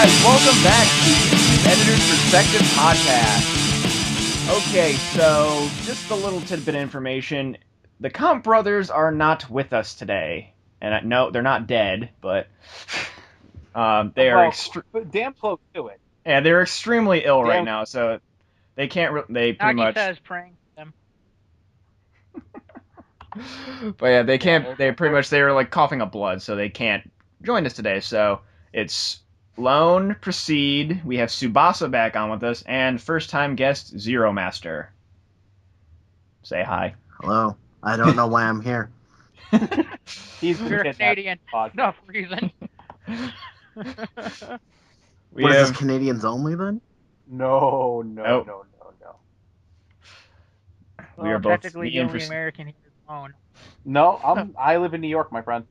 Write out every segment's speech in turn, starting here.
guys, welcome back to the Editor's Perspective Podcast. Okay, so just a little tidbit of information. The Comp brothers are not with us today. And no, they're not dead, but they are damn close to it. Yeah, they're extremely ill right now, so they can't. They pretty Nagi much says praying them. But yeah, they can't. They pretty much they were like coughing up blood, so they can't join us today. So it's Lone, Proceed. We have Tsubasa back on with us, and first-time guest Zero Master. Say hi. Hello. I don't know why I'm here. He's Canadian. No reason. What is this, Canadians only then? No. We are both technically the only American here alone. No, I live in New York, my friend.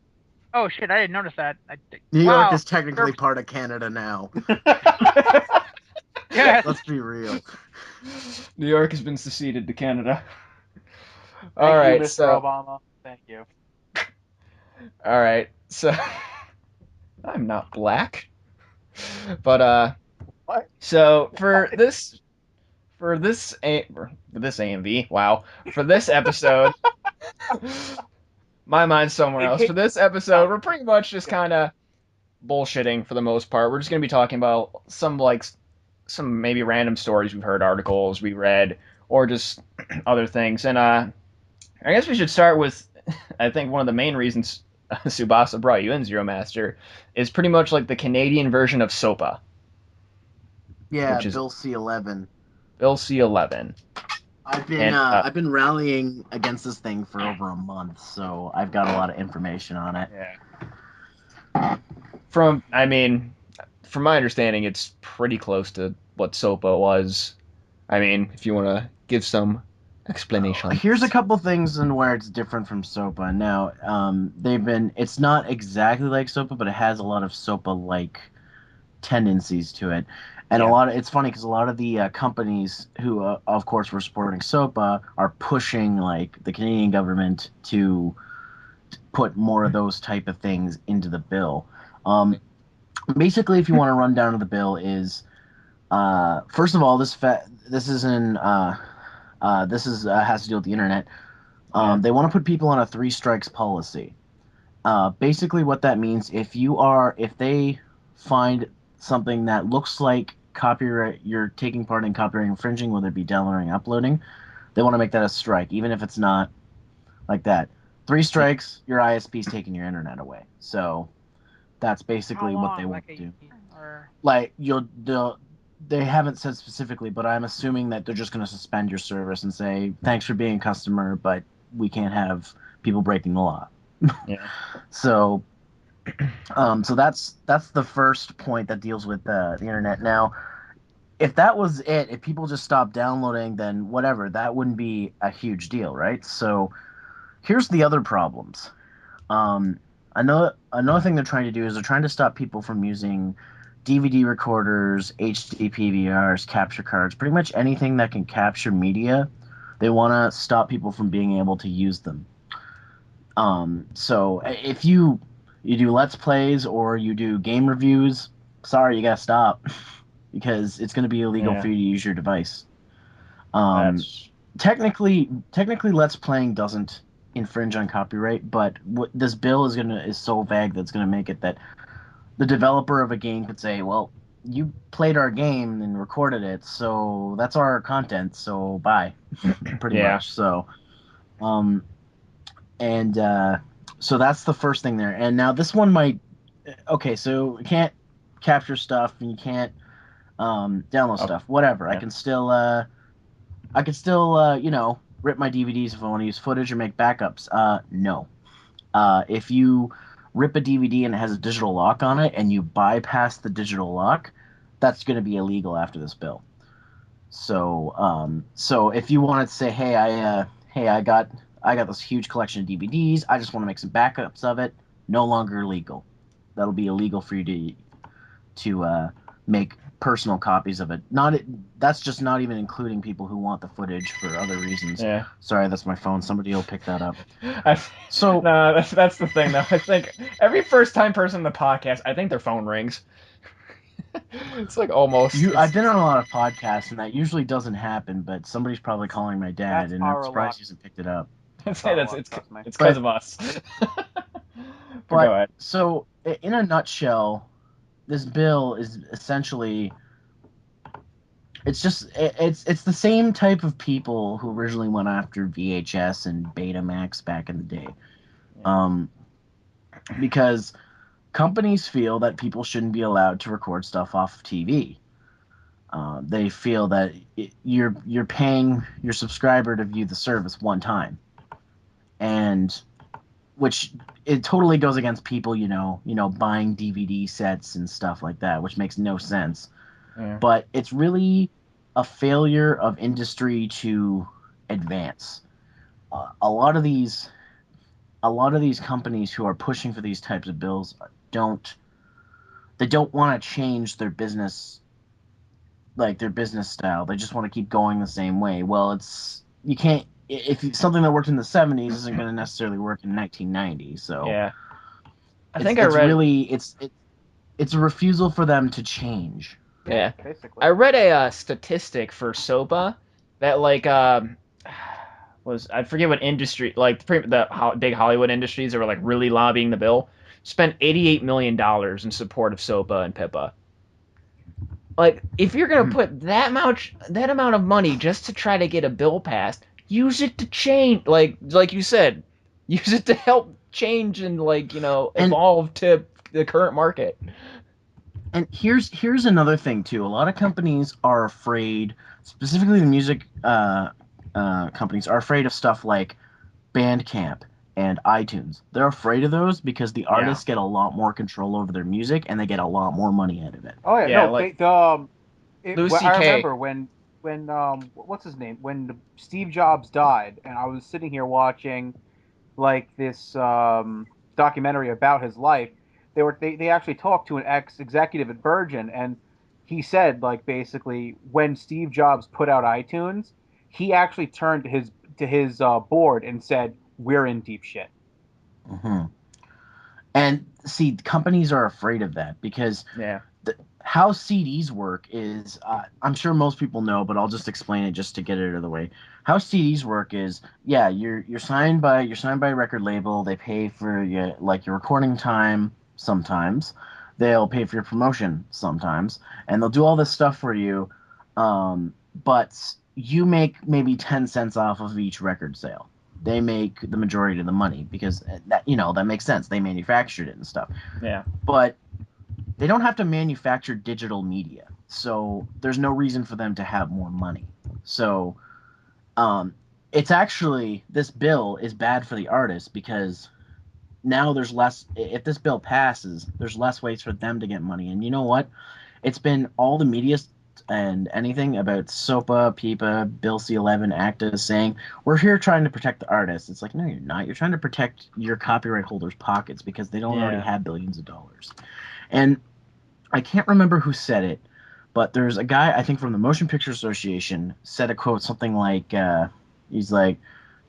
Oh shit! I didn't notice that. New York is technically part of Canada now. Yeah. Let's be real. New York has been seceded to Canada. Thank you, Mr. Obama. Thank you. All right, so I'm not black, but what? So for this AMV, wow, for this episode, my mind's somewhere else. For this episode, we're pretty much just kind of bullshitting for the most part. We're just gonna be talking about some maybe random stories we've heard, articles we read, or just other things. And I guess we should start with, I think one of the main reasons Tsubasa brought you in, Zero Master, is pretty much like the Canadian version of SOPA. Yeah, Bill C11. Bill C11. I've been rallying against this thing for over a month, so I've got a lot of information on it. Yeah. From my understanding, it's pretty close to what SOPA was. I mean, if you want to give some explanation. Here's a couple things in where it's different from SOPA. Now, it's not exactly like SOPA, but it has a lot of SOPA-like tendencies to it. And it's funny because a lot of the companies who, of course, were supporting SOPA are pushing like the Canadian government to put more of those type of things into the bill. Basically, if you want to run down to the bill, is first of all, this has to do with the internet. They want to put people on a 3 strikes policy. Basically, what that means, if they find something that looks like copyright, you're taking part in copyright infringing, whether it be downloading, uploading, they want to make that a strike, even if it's not like that. 3 strikes, your ISP's taking your internet away. So that's basically what they want to do. They haven't said specifically, but I'm assuming that they're just going to suspend your service and say, thanks for being a customer, but we can't have people breaking the law. Yeah. So that's the first point that deals with the internet. Now, if that was it, if people just stopped downloading, then whatever, that wouldn't be a huge deal, right? So here's the other problems. Another thing they're trying to do is they're trying to stop people from using DVD recorders, HD PVRs, capture cards, pretty much anything that can capture media. They want to stop people from being able to use them. So if you do Let's Plays or you do game reviews, sorry, you gotta stop because it's going to be illegal for you to use your device. Technically, Let's Playing doesn't infringe on copyright, but what this bill is so vague that it's going to make it that the developer of a game could say, well, you played our game and recorded it, so that's our content, so bye. Pretty much. So so that's the first thing there. And now this one might, so you can't capture stuff and you can't download stuff, whatever. Yeah. I can still rip my DVDs if I want to use footage or make backups. No. If you rip a DVD and it has a digital lock on it and you bypass the digital lock, that's going to be illegal after this bill. So if you wanted to say, hey, I got this huge collection of DVDs, I just want to make some backups of it, no longer legal. That'll be illegal for you to make personal copies of it. That's just not even including people who want the footage for other reasons. Yeah. Sorry, that's my phone. Somebody will pick that up. That's the thing though. I think every first time person in the podcast, I think their phone rings. It's like almost. I've been on a lot of podcasts, and that usually doesn't happen. But somebody's probably calling my dad, That's and I'm our surprised luck. he hasn't picked it up. It's Trust me. because of us. But go ahead. So, in a nutshell, this bill is essentially it's the same type of people who originally went after VHS and Betamax back in the day, because companies feel that people shouldn't be allowed to record stuff off of TV. They feel that you're paying your subscriber to view the service one time, and which it totally goes against people, buying DVD sets and stuff like that, which makes no sense. Yeah. But it's really a failure of industry to advance. A lot of these companies who are pushing for these types of bills don't want to change their business, like their business style. They just want to keep going the same way. Well, you can't, if something that worked in the 70s isn't going to necessarily work in 1990. So Yeah. it's a refusal for them to change. Yeah. Basically. I read a statistic for SOPA that I forget what industry, like the big Hollywood industries that were like really lobbying the bill, spent $88 million in support of SOPA and PIPA. Like, if you're gonna put that amount of money just to try to get a bill passed, use it to change, like you said, use it to help change and evolve to the current market. And here's another thing too. A lot of companies are afraid, specifically the music companies are afraid of stuff like Bandcamp and iTunes. They're afraid of those because the artists get a lot more control over their music and they get a lot more money out of it. Oh yeah, Yeah, no, like Lucy I K. remember when what's his name, when Steve Jobs died, and I was sitting here watching like this documentary about his life. They actually talked to an ex executive at Virgin, and he said like basically when Steve Jobs put out iTunes, he actually turned to his board and said, "We're in deep shit." Mm-hmm. And see, companies are afraid of that because Yeah. how CDs work is, I'm sure most people know, but I'll just explain it just to get it out of the way. How CDs work is, yeah, you're signed by a record label. They pay for your recording time sometimes. They'll pay for your promotion sometimes, and they'll do all this stuff for you. But you make maybe 10 cents off of each record sale. They make the majority of the money because that makes sense. They manufactured it and stuff. Yeah. But they don't have to manufacture digital media, so there's no reason for them to have more money. So it's actually, this bill is bad for the artists because now there's less. If this bill passes, there's less ways for them to get money. And you know what? It's been all the media and anything about SOPA, PIPA, Bill C11, ACTA saying, we're here trying to protect the artists. It's like, no, you're not. You're trying to protect your copyright holders' pockets because they don't already have billions of dollars. And I can't remember who said it, but there's a guy, I think from the Motion Picture Association, said a quote something like, he's like,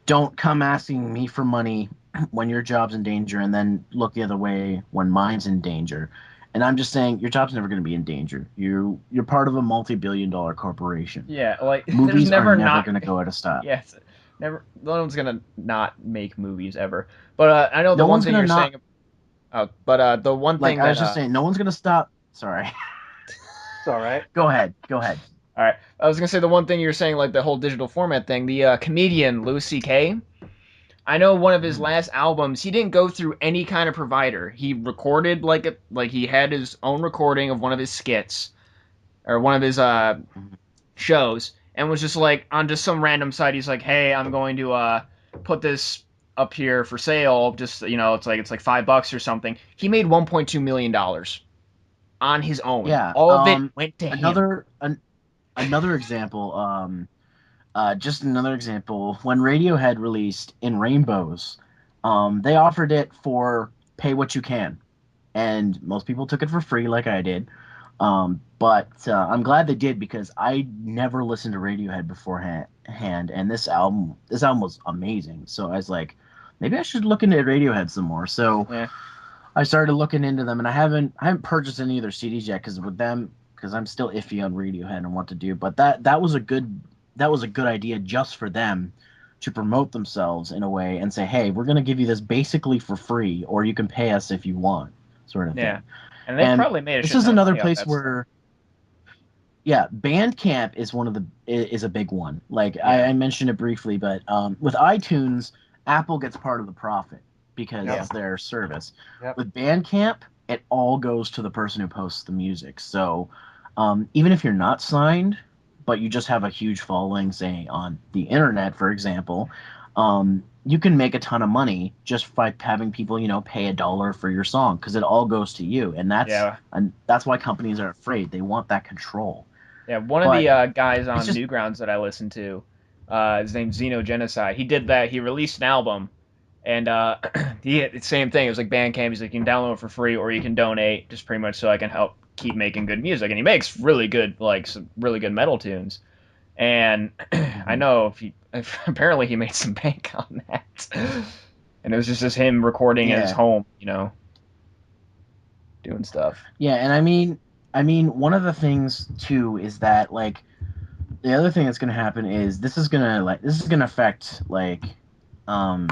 don't come asking me for money when your job's in danger and then look the other way when mine's in danger. And I'm just saying, your job's never going to be in danger. You're part of a multi-billion-dollar corporation. Yeah, like Movies there's are never going to go out of style. Yes, never. No one's gonna not make movies ever. But I know the No one one's thing gonna you're not. saying. Oh, but the one Like thing I was that just saying, no one's going to stop. Sorry. It's all right. Go ahead. all right, I was gonna say the one thing you're saying, like the whole digital format thing. The comedian Lucy K. I know one of his last albums, he didn't go through any kind of provider. He recorded like he had his own recording of one of his skits or one of his shows, and was just like on just some random site. He's like, "Hey, I'm going to put this up here for sale. Just it's like $5 or something." He made $1.2 million on his own. Yeah. All of it went to him. Another example. Just another example. When Radiohead released In Rainbows, they offered it for pay what you can, and most people took it for free, like I did. But I'm glad they did because I never listened to Radiohead beforehand, and this album was amazing. So I was like, maybe I should look into Radiohead some more. So Yeah. I started looking into them, and I haven't purchased any of their CDs yet because I'm still iffy on Radiohead and what to do. But that was a good idea just for them to promote themselves in a way and say, hey, we're gonna give you this basically for free, or you can pay us if you want, sort of Yeah, thing. and they And probably made a this shit is ton of another money off place that stuff. where, yeah, Bandcamp is a big one. Like Yeah. I mentioned it briefly, but with iTunes, Apple gets part of the profit because Yeah. it's their service. Yep. With Bandcamp, it all goes to the person who posts the music. So even if you're not signed, but you just have a huge following, say on the internet, for example, you can make a ton of money just by having people, pay $1 for your song because it all goes to you, and that's why companies are afraid. They want that control. Yeah, one of But the guys it's on just Newgrounds that I listened to, his name's Xeno Genocide. He did that. He released an album, and he same thing. It was like Bandcamp. He's like, you can download it for free, or you can donate, just pretty much so I can help keep making good music. And he makes really good, like some really good metal tunes. And I know apparently he made some bank on that. And it was just him recording at his yeah, home, doing stuff. yeah, and one of the things too is that like the other thing that's gonna happen is this is gonna affect like um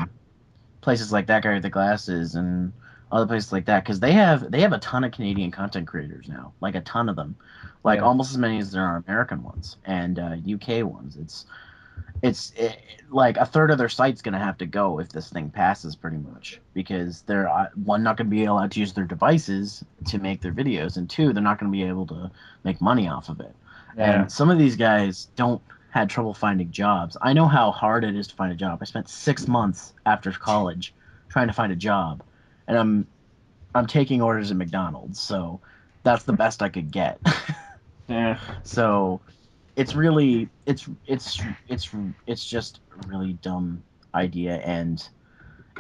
places like that guy with the glasses and other places like that because they have a ton of Canadian content creators now, like a ton of them, like Yeah. almost as many as there are American ones and UK ones. Like a third of their site's gonna have to go if this thing passes, pretty much, because they're one, not gonna be allowed to use their devices to make their videos, and two, they're not gonna be able to make money off of it. Yeah. And some of these guys don't had trouble finding jobs. I know how hard it is to find a job. I spent 6 months after college trying to find a job, and I'm taking orders at McDonald's, so that's the best I could get. Yeah. So it's really it's just a really dumb idea, and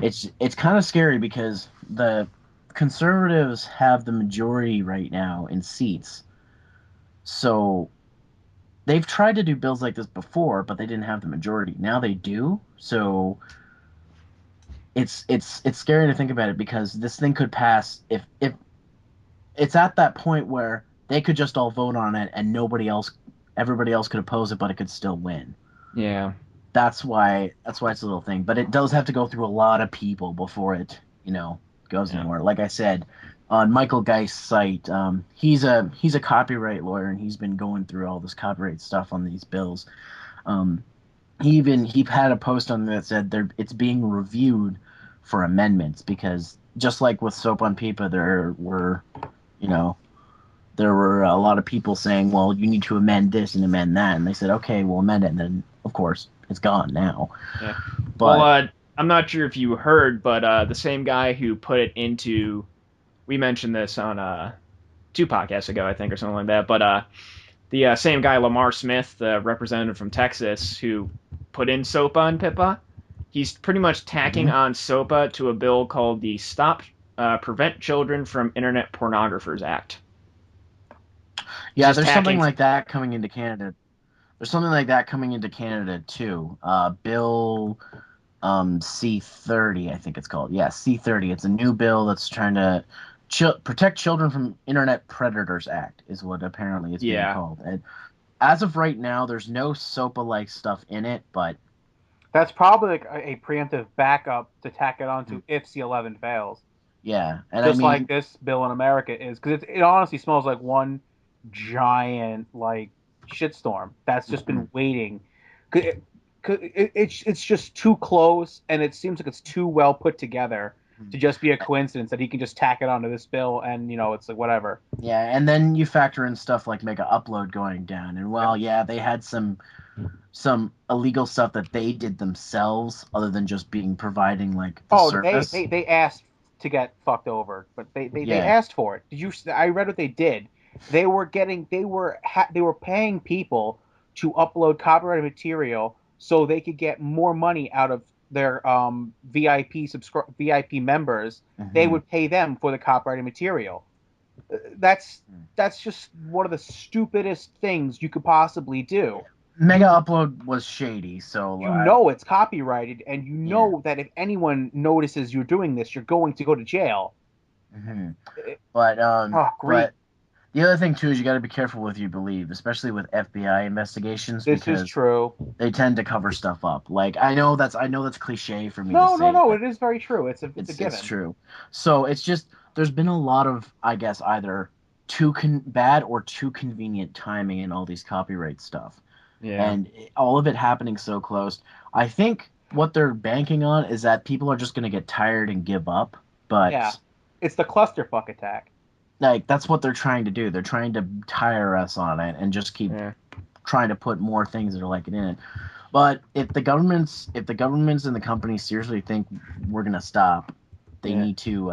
it's kind of scary because the conservatives have the majority right now in seats. So they've tried to do bills like this before, but they didn't have the majority. Now they do. So it's scary to think about it because this thing could pass if it's at that point where they could just all vote on it and everybody else could oppose it, but it could still win. Yeah. That's why it's a little thing, but it does have to go through a lot of people before it goes Yeah. anywhere. Like I said, on Michael Geist's site, he's a copyright lawyer, and he's been going through all this copyright stuff on these bills. um, he had a post on there that said it's being reviewed for amendments because just like with Soap on Pipa, you know there were a lot of people saying, well, you need to amend this and amend that, and they said, okay, we'll amend it, and then of course it's gone now. Yeah. Well, But I'm not sure if you heard, but the same guy who put it into, we mentioned this on 2 podcasts ago, I think, or something like that. But the same guy, Lamar Smith, the representative from Texas, who put in SOPA and PIPA, he's pretty much tacking Mhm. on SOPA to a bill called the Stop Prevent Children from Internet Pornographers Act. He's yeah, just there's something tacking. like that coming into Canada. There's something like that coming into Canada too. Bill C30, I think it's called. Yeah, C30. It's a new bill that's trying to protect children from Internet Predators Act, is what apparently it's being Yeah. called. And as of right now, there's no SOPA-like stuff in it, but That's probably like a preemptive backup to tack it onto if C11 fails. yeah, and I Just like mean, this bill in America is, because it honestly smells like one giant like shitstorm that's just been waiting. 'Cause it's just too close, and it seems like it's too well put together to just be a coincidence that he can just tack it onto this bill, and it's like whatever. yeah, and then you factor in stuff like Mega Upload going down, and well, yeah, they had some illegal stuff that they did themselves, other than just being providing like the Oh, service. they asked to get fucked over, but they Yeah. asked for it. Did you? I read what they did. They were paying people to upload copyrighted material so they could get more money out of their VIP members. They Mhm. would pay them for the copyrighted material. That's that's just one of the stupidest things you could possibly do. Mega Upload was shady, so You know it's copyrighted, and you yeah. know that if anyone notices you're doing this, you're going to go to jail. hmm It- But Greed. the other thing too is you got to be careful with you believe, especially with FBI investigations, This is because true. they tend to cover stuff up. Like I know that's cliche for me to No, no, say, no. but It is very true. It's a it's given. true. So it's just there's been a lot of, I guess, either bad or too convenient timing in all these copyright stuff, Yeah. and all of it happening so close. I think what they're banking on is that people are just going to get tired and give up, Yeah, but it's the clusterfuck attack. like that's what they're trying to do. They're trying to tire us on it and just keep Yeah. trying to put more things that are like it in it. But if the governments and the companies seriously think we're gonna stop, Yeah. they need to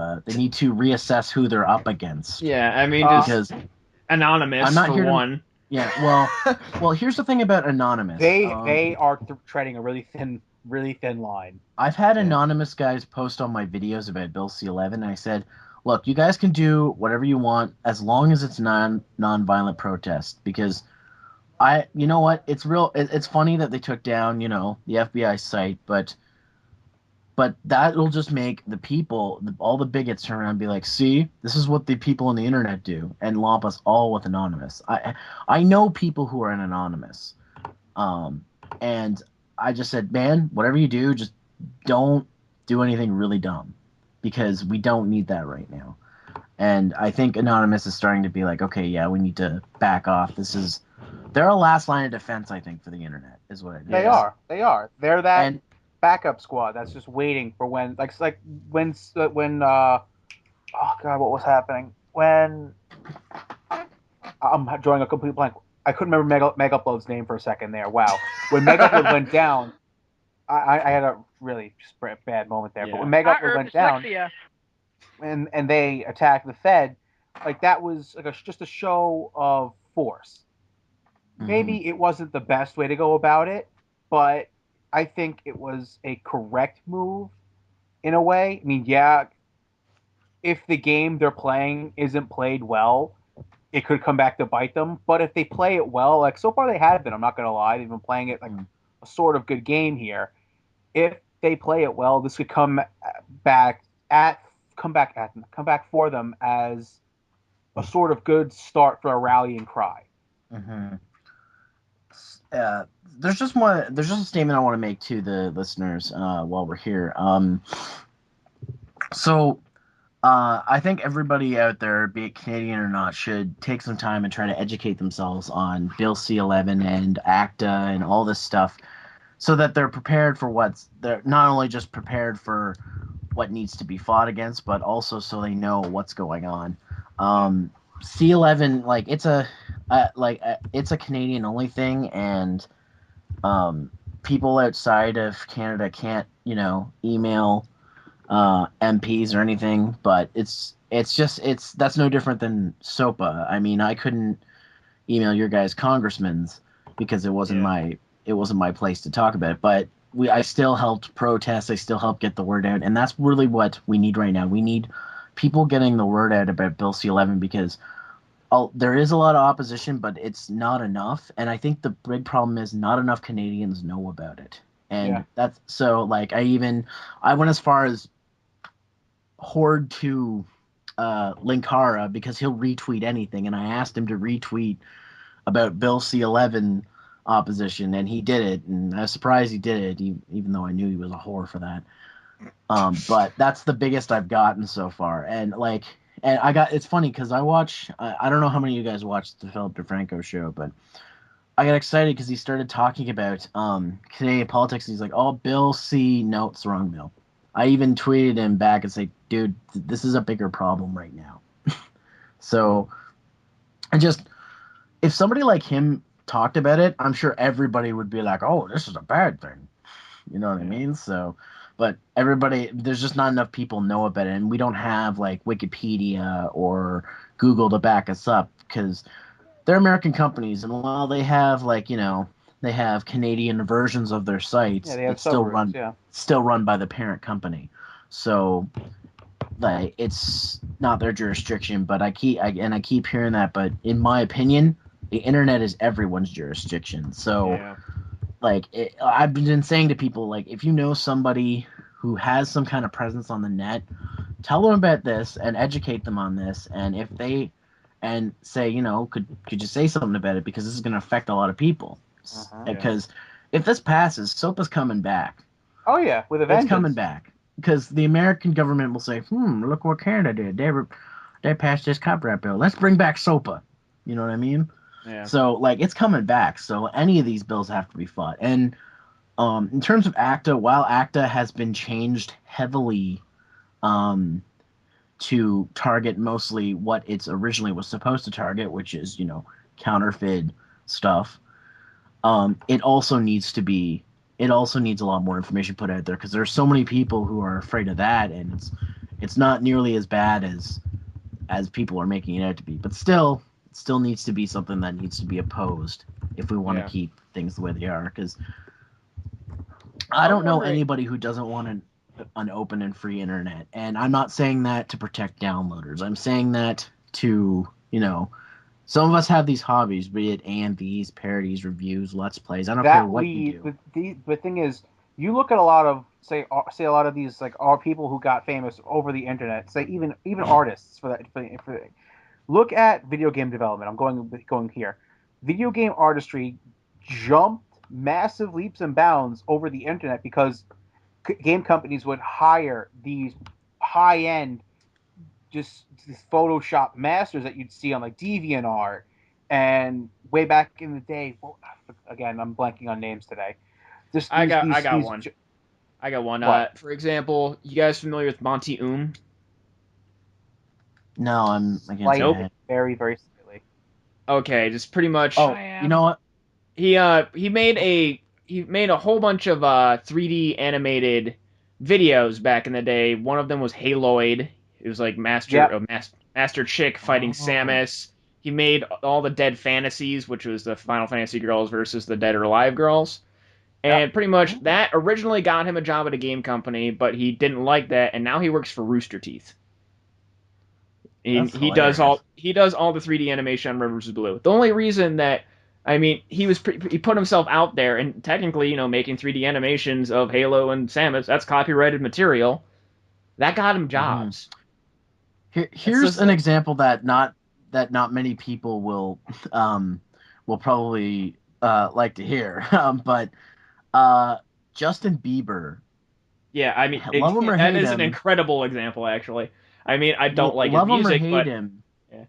reassess who they're up against. Yeah. I mean, Uh, just Because I'm anonymous not for here to. one. Yeah, well, here's the thing about anonymous. they are treading a really thin line. I've had Yeah. anonymous guys post on my videos about Bill C11, and I said, look, you guys can do whatever you want as long as it's non-violent protest, because you know what, it's funny that they took down, the FBI site, but that'll just make the people, all the bigots turn around and be like, see, this is what the people on the internet do, and lump us all with anonymous. I know people who are in anonymous, and I just said, man, whatever you do, just don't do anything really dumb, because we don't need that right now. And I think anonymous is starting to be like, okay, yeah, we need to back off. They're a last line of defense, I think, for the internet, is what it They is. Yeah. are. They are. They're that And backup squad that's just waiting for when when oh god, what was happening when I'm drawing a complete blank. I couldn't remember Meg Upload's name for a second there. Wow, when Meg Upload went down, I had a really bad moment there. But Yeah. when Meg Upload went down Dyslexia. and they attacked the Fed, like that was like just a show of force. mhm, Maybe it wasn't the best way to go about it, but I think it was a correct move in a way. I mean, yeah, if the game they're playing isn't played well, it could come back to bite them. But if they play it well, like so far they have been, I'm not gonna lie, they've been playing it like mhm. a sort of good game here. If they play it well, this could back at come back for them as a sort of good start for a rallying cry. hmm Uh, there's just a statement I want to make to the listeners while we're here. So I think everybody out there, be it Canadian or not, should take some time and try to educate themselves on Bill C11 and ACTA and all this stuff, so that they're prepared for they're not only just prepared for what needs to be fought against, but also so they know what's going on. C11, like it's a Canadian only thing, and people outside of Canada can't, email MPs or anything. But that's no different than SOPA. I mean, I couldn't email your guys' congressmen's because Yeah. it wasn't my place to talk about it. But I still helped protest. I still helped get the word out, and that's really what we need right now. We need people getting the word out about Bill C11, because there is a lot of opposition, but it's not enough. And I think the big problem is not enough Canadians know about it. Yeah, And that's so, like, I went as far as Horde to Linkara, because he'll retweet anything. And I asked him to retweet about Bill C11 opposition, and he did it. And I was surprised he did it, even though I knew he was a whore for that. But that's the biggest I've gotten so far. And it's funny because I don't know how many of you guys watched the Philip DeFranco show, but I got excited because he started talking about Canadian politics. He's like, oh, Bill C, no, it's the wrong Bill. I even tweeted him back and say, dude, this is a bigger problem right now. So, and just, if somebody like him talked about it, I'm sure everybody would be like, oh, this is a bad thing. You know what I Yeah. mean? So, but there's just not enough people know about it, and we don't have like Wikipedia or Google to back us up, because they're American companies, and while they have they have Canadian versions of their yeah, sites, they have it's still subroutines. Yeah, run by the parent company. So, like, it's not their jurisdiction. But I keep hearing that. But in my opinion, the internet is everyone's jurisdiction. So, Yeah. like, I've been saying to people, like, if you know somebody who has some kind of presence on the net, tell them about this and educate them on this, and if they and say, could you say something about it, because this is going to affect a lot of people. Because if this passes, SOPA's coming back. Oh yeah, with a vengeance. It's coming back, because the American government will say, look what Canada did. They passed this copyright bill. Let's bring back SOPA. You know what I mean? Yeah. So it's coming back. So any of these bills have to be fought. And in terms of ACTA, while ACTA has been changed heavily to target mostly what it's originally was supposed to target, which is, counterfeit stuff, it also needs a lot more information put out there, because there's so many people who are afraid of that, and it's not nearly as bad as people are making it out to be. But still, it still needs to be something that needs to be opposed if we want to keep things the way they are, because I don't know anybody who doesn't want an open and free internet. And I'm not saying that to protect downloaders. I'm saying that to, some of us have these hobbies, be it A&Vs, parodies, reviews, Let's Plays. I don't care what you do. The thing is, you look at a lot of, say a lot of these, like, are people who got famous over the internet, say even artists for that. Look at video game development. I'm going here. Video game artistry jumped massive leaps and bounds over the internet because game companies would hire these high-end, just Photoshop masters that you'd see on like DeviantArt, and way back in the day. Well, again, I'm blanking on names today. I got one. I got one. For example, you guys familiar with Monty No, I'm against nope. Very, very silly. Okay, just pretty much. Oh, you know what? He made a whole bunch of 3D animated videos back in the day. One of them was Haloid. It was like Master Chick fighting Samus. He made all the Dead Fantasies, which was the Final Fantasy girls versus the Dead or Alive girls. And pretty much that originally got him a job at a game company, but he didn't like that, and now he works for Rooster Teeth. He does all the 3D animation on Rivers of Blue. The only reason that he put himself out there, and technically, making 3D animations of Halo and Samus, that's copyrighted material. That got him jobs. Here's an example that not many people will probably like to hear, but Justin Bieber. Yeah, that is an incredible example, actually. I don't like his music, but him. Yeah.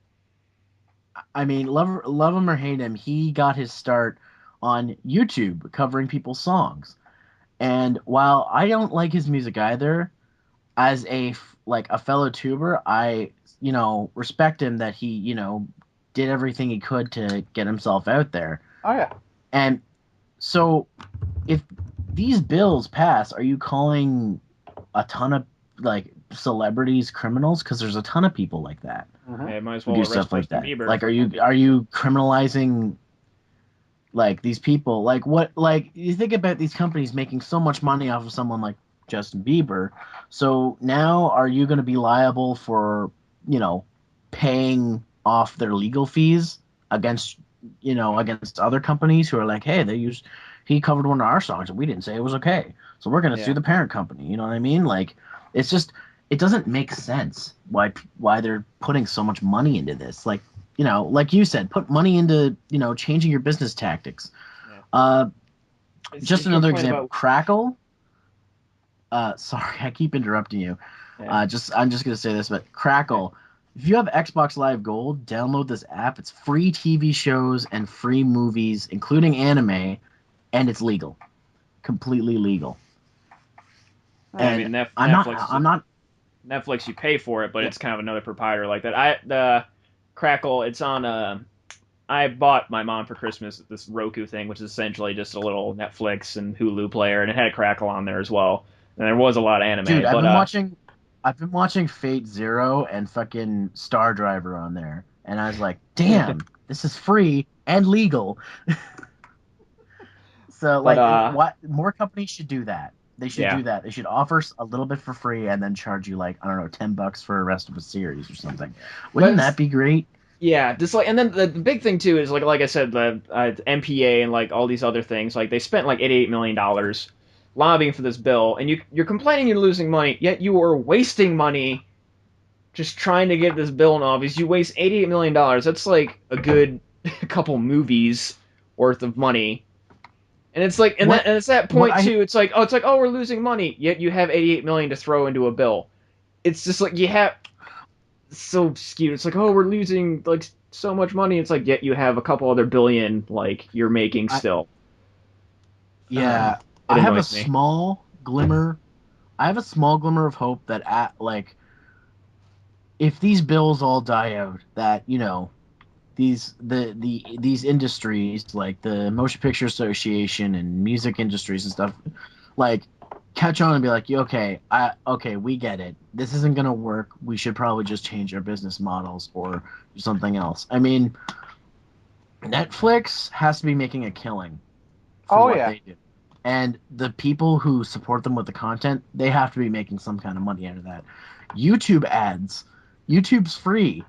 Love him or hate him, he got his start on YouTube covering people's songs. And while I don't like his music either, as a fellow tuber, I respect him that he did everything he could to get himself out there. Oh yeah. And so if these bills pass, are you calling a ton of celebrities criminals? Because there's a ton of people like that. Yeah, might as well do stuff like that. Bieber. Like, are you criminalizing these people? You think about these companies making so much money off of someone like Justin Bieber. So now are you going to be liable for paying off their legal fees against other companies who are like, hey, he covered one of our songs and we didn't say it was okay, so we're going to sue the parent company. You know what I mean? It's just, it doesn't make sense why they're putting so much money into this. Like you said, put money into changing your business tactics. Just another example. Crackle. Sorry, I keep interrupting you. I'm just gonna say this, but Crackle. If you have Xbox Live Gold, download this app. It's free TV shows and free movies, including anime, and it's legal, completely legal. And Netflix, you pay for it, but it's kind of another proprietor like that. The Crackle, it's on. I bought my mom for Christmas this Roku thing, which is essentially just a little Netflix and Hulu player, and it had Crackle on there as well. And there was a lot of anime. Dude, I've been watching Fate Zero and fucking Star Driver on there, and I was like, damn, this is free and legal. So what more companies should do that. They should do that. They should offer a little bit for free and then charge you $10 for the rest of a series or something. Wouldn't that be great? Yeah, and then the big thing too is like I said, the MPA and all these other things. They spent $88 million lobbying for this bill, and you're complaining you're losing money, yet you are wasting money just trying to get this bill in office. You waste $88 million. That's like a good couple movies worth of money. And it's like, and it's that point too. It's like, oh, we're losing money. Yet you have 88 million to throw into a bill. It's just like you have so skewed. It's like, oh, we're losing like so much money. It's like, yet you have a couple other billion like you're making still. Yeah, I have a small glimmer. I have a small glimmer of hope that like, if these bills all die out, that these industries like the Motion Picture Association and music industries and stuff, like, catch on and be like, okay, we get it. This isn't gonna work. We should probably just change our business models or do something else. I mean, Netflix has to be making a killing for what they do. And the people who support them with the content, they have to be making some kind of money out of that. YouTube ads. YouTube's free.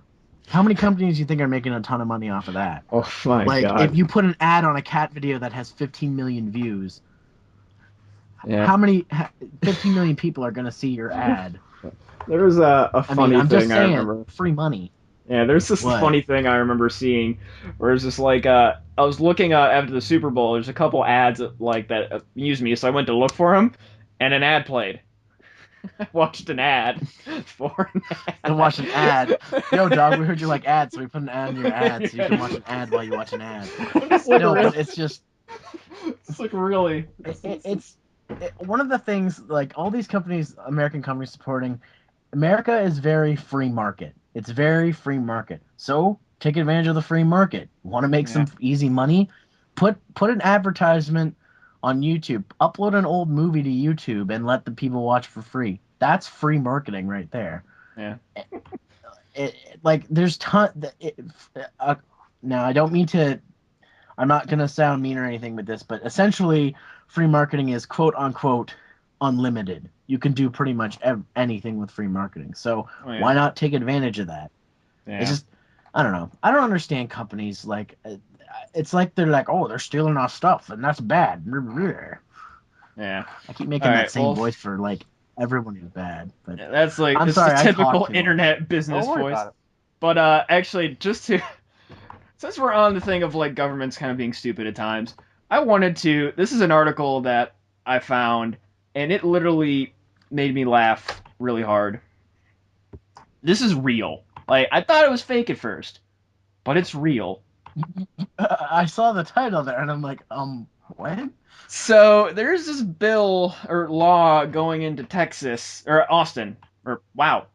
How many companies do you think are making a ton of money off of that? Oh my god. Like, if you put an ad on a cat video that has 15 million views, how many 15 million people are going to see your ad? There was a funny thing I remember. Free money. Yeah, there's this funny thing I remember seeing, where it's just like, I was looking after the Super Bowl. There's a couple ads like that amused me, so I went to look for them, and an ad played. I watched an ad for an ad. And watch an ad. Yo, dog, we heard you like ads, so we put an ad in your ad, so you can watch an ad while you watch an ad. But it's just... It's like, really... It's one of the things, like, all these companies, American companies supporting, America is very free market. It's very free market. So take advantage of the free market. Want to make some easy money? Put an advertisement on YouTube. Upload an old movie to YouTube and let the people watch for free. That's free marketing right there. Yeah. Like, there's now, I don't mean to... I'm not going to sound mean or anything with this, but essentially, free marketing is quote-unquote unlimited. You can do pretty much anything with free marketing. So why not take advantage of that? Yeah. It's just, I don't know. I don't understand companies like... It's like they're like, oh, they're stealing our stuff, and that's bad. Yeah. I keep making that same voice for, like, everyone is bad. But that's like, this is typical internet business voice. But actually, just to... Since we're on the thing of, like, governments kind of being stupid at times, I wanted to... This is an article that I found, and it literally made me laugh really hard. This is real. Like, I thought it was fake at first, but it's real. I saw the title there, and I'm like, what? So, there's this bill or law going into Texas, or Austin, or, wow,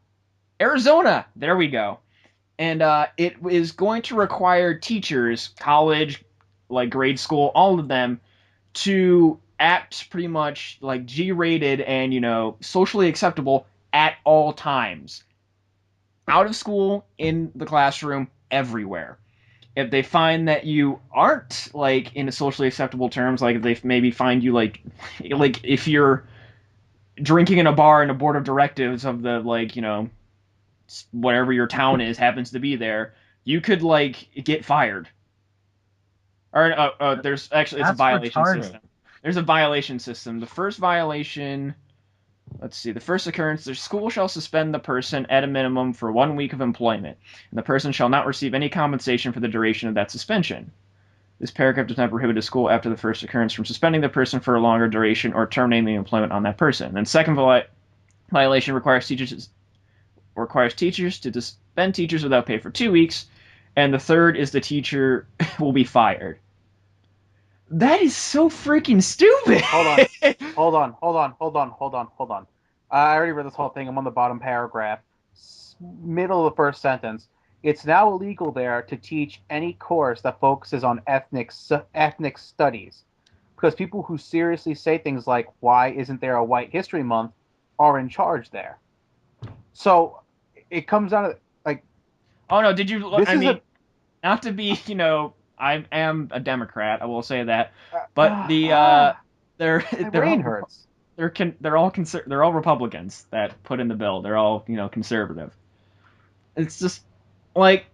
Arizona, there we go. And it is going to require teachers, college, like grade school, all of them, to act pretty much like G-rated and, socially acceptable at all times. Out of school, in the classroom, everywhere. If they find that you aren't, like, in a socially acceptable terms, like if they maybe find you, like if you're drinking in a bar and a board of directives of the, like, whatever your town is happens to be there, you could, like, get fired. Or there's actually, it's a violation system. There's a violation system. The first violation, let's see, the first occurrence, the school shall suspend the person at a minimum for 1 week of employment, and the person shall not receive any compensation for the duration of that suspension. This paragraph does not prohibit a school after the first occurrence from suspending the person for a longer duration or terminating the employment on that person. And second violation requires teachers to suspend teachers without pay for 2 weeks, and the third is the teacher will be fired. That is so freaking stupid. Hold on. I already read this whole thing. I'm on the bottom paragraph. Middle of the first sentence. It's now illegal there to teach any course that focuses on ethnic studies, because people who seriously say things like, why isn't there a White History Month, are in charge there. So it comes out of, like... Oh, no, did you... not to be, I am a Democrat, I will say that, but their brain hurts. They're all Republicans that put in the bill. They're all, conservative. It's just, like,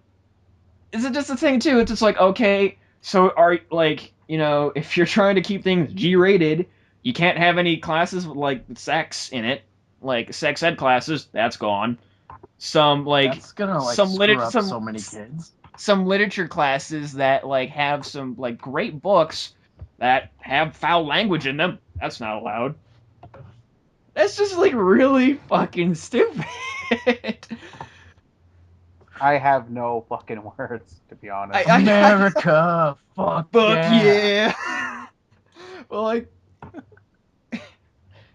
is it just a thing, too? It's just like, okay, so are, like, if you're trying to keep things G-rated, you can't have any classes with, like, sex in it. Like, sex ed classes, that's gone. some like That's gonna like some screw up some so many kids. some literature classes that like have some like great books that have foul language in them. That's not allowed. That's just like really fucking stupid. I have no fucking words, to be honest. America, fuck Fuck yeah. yeah. Well, like,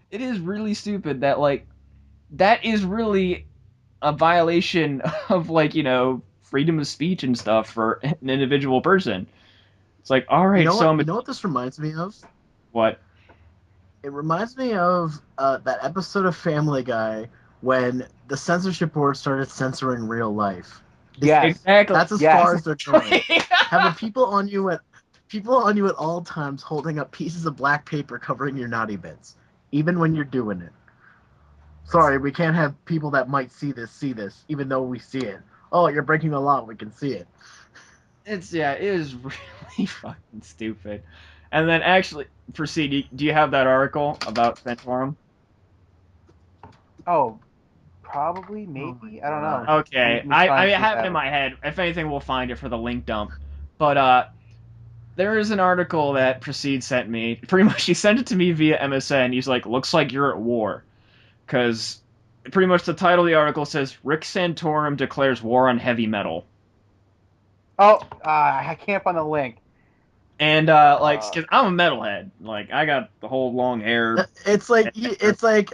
it is really stupid that like that is really a violation of like freedom of speech and stuff for an individual person. It's like, all right, so I'm You know what this reminds me of? what? It reminds me of that episode of Family Guy when the censorship board started censoring real life. Yes. Exactly. That's as Yes. far as they're going. Having people on you at all times holding up pieces of black paper covering your naughty bits, even when you're doing it. Sorry, we can't have people that might see this, even though we see it. Oh, you're breaking the law. We can see it. It is really fucking stupid. And then actually, proceed. Do you have that article about Santorum? Oh, probably, maybe. I don't know. Okay, Let me I try and have flip it in out. my head. If anything, we'll find it for the link dump. But there is an article that Proceed sent me. Pretty much, he sent it to me via MSN. He's like, "Looks like you're at war," because pretty much the title of the article says Rick Santorum declares war on heavy metal. Oh, I can't find the link. And like, cause I'm a metalhead. Like, I got the whole long hair. It's like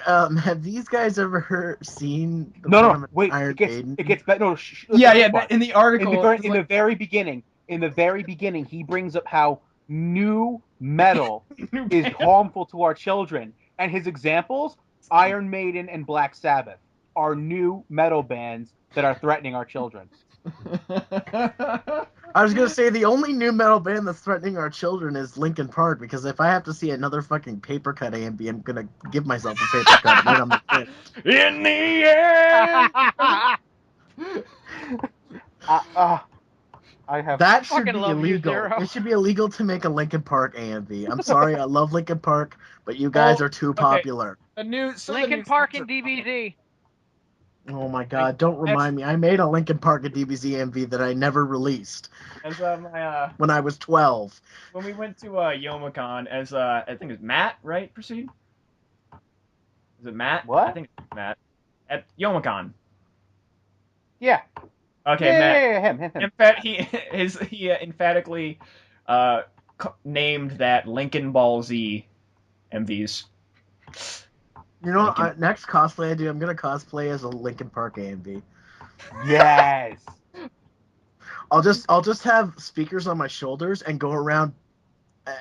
have these guys ever seen the No, wait. Iron Maiden? It gets better. No, Yeah. In the article, in the very beginning, he brings up how new metal is harmful to our children, and his examples: Iron Maiden and Black Sabbath are new metal bands that are threatening our children. I was gonna say the only new metal band that's threatening our children is Linkin Park, because if I have to see another fucking paper cut AMB, I'm gonna give myself a paper cut right on the chin. In the end. I have That should Fucking be love you, illegal. Zero. It should be illegal to make a Linkin Park AMV. I'm sorry, I love Linkin Park, but you guys are too popular. Lincoln Park and DBZ. Oh my god, don't remind me. I made a Linkin Park and DBZ AMV that I never released As my when I was 12. when we went to Youmacon, as I think it's Matt, right? Proceed. Is it Matt? What? I think it's Matt at Youmacon. Yeah. Okay, Yeah, Matt. yeah, him. In fact, he emphatically named that Lincoln Ball Z MVs. You know what? Next cosplay I do, I'm gonna cosplay as a Linkin Park AMV. Yes. I'll just have speakers on my shoulders and go around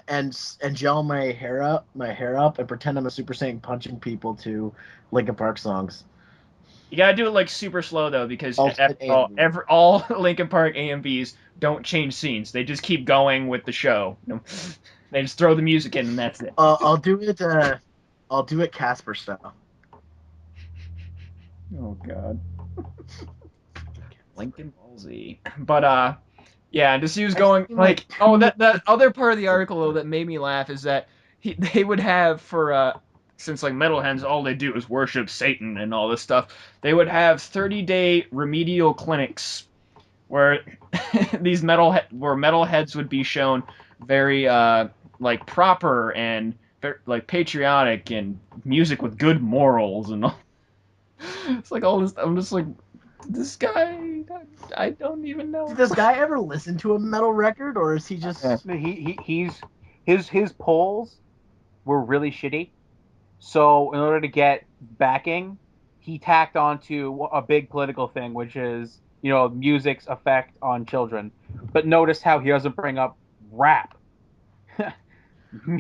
and gel my hair up and pretend I'm a Super Saiyan punching people to Linkin Park songs. You gotta do it like super slow though, because Ultimate all Linkin Park AMVs don't change scenes. They just keep going with the show. They just throw the music in and that's it. I'll do it Casper style. Oh god. Lincoln Ball Z. But yeah, just he was going like that other part of the article though that made me laugh is that they would have for since like metalheads all they do is worship Satan and all this stuff, they would have 30-day remedial clinics where these metalheads would be shown very like proper and like patriotic and music with good morals and all. It's like all this. I'm just like, this guy. I don't even know. Does this guy ever listen to a metal record, or is he just? His polls were really shitty. So in order to get backing, he tacked onto a big political thing, which is music's effect on children. But notice how he doesn't bring up rap.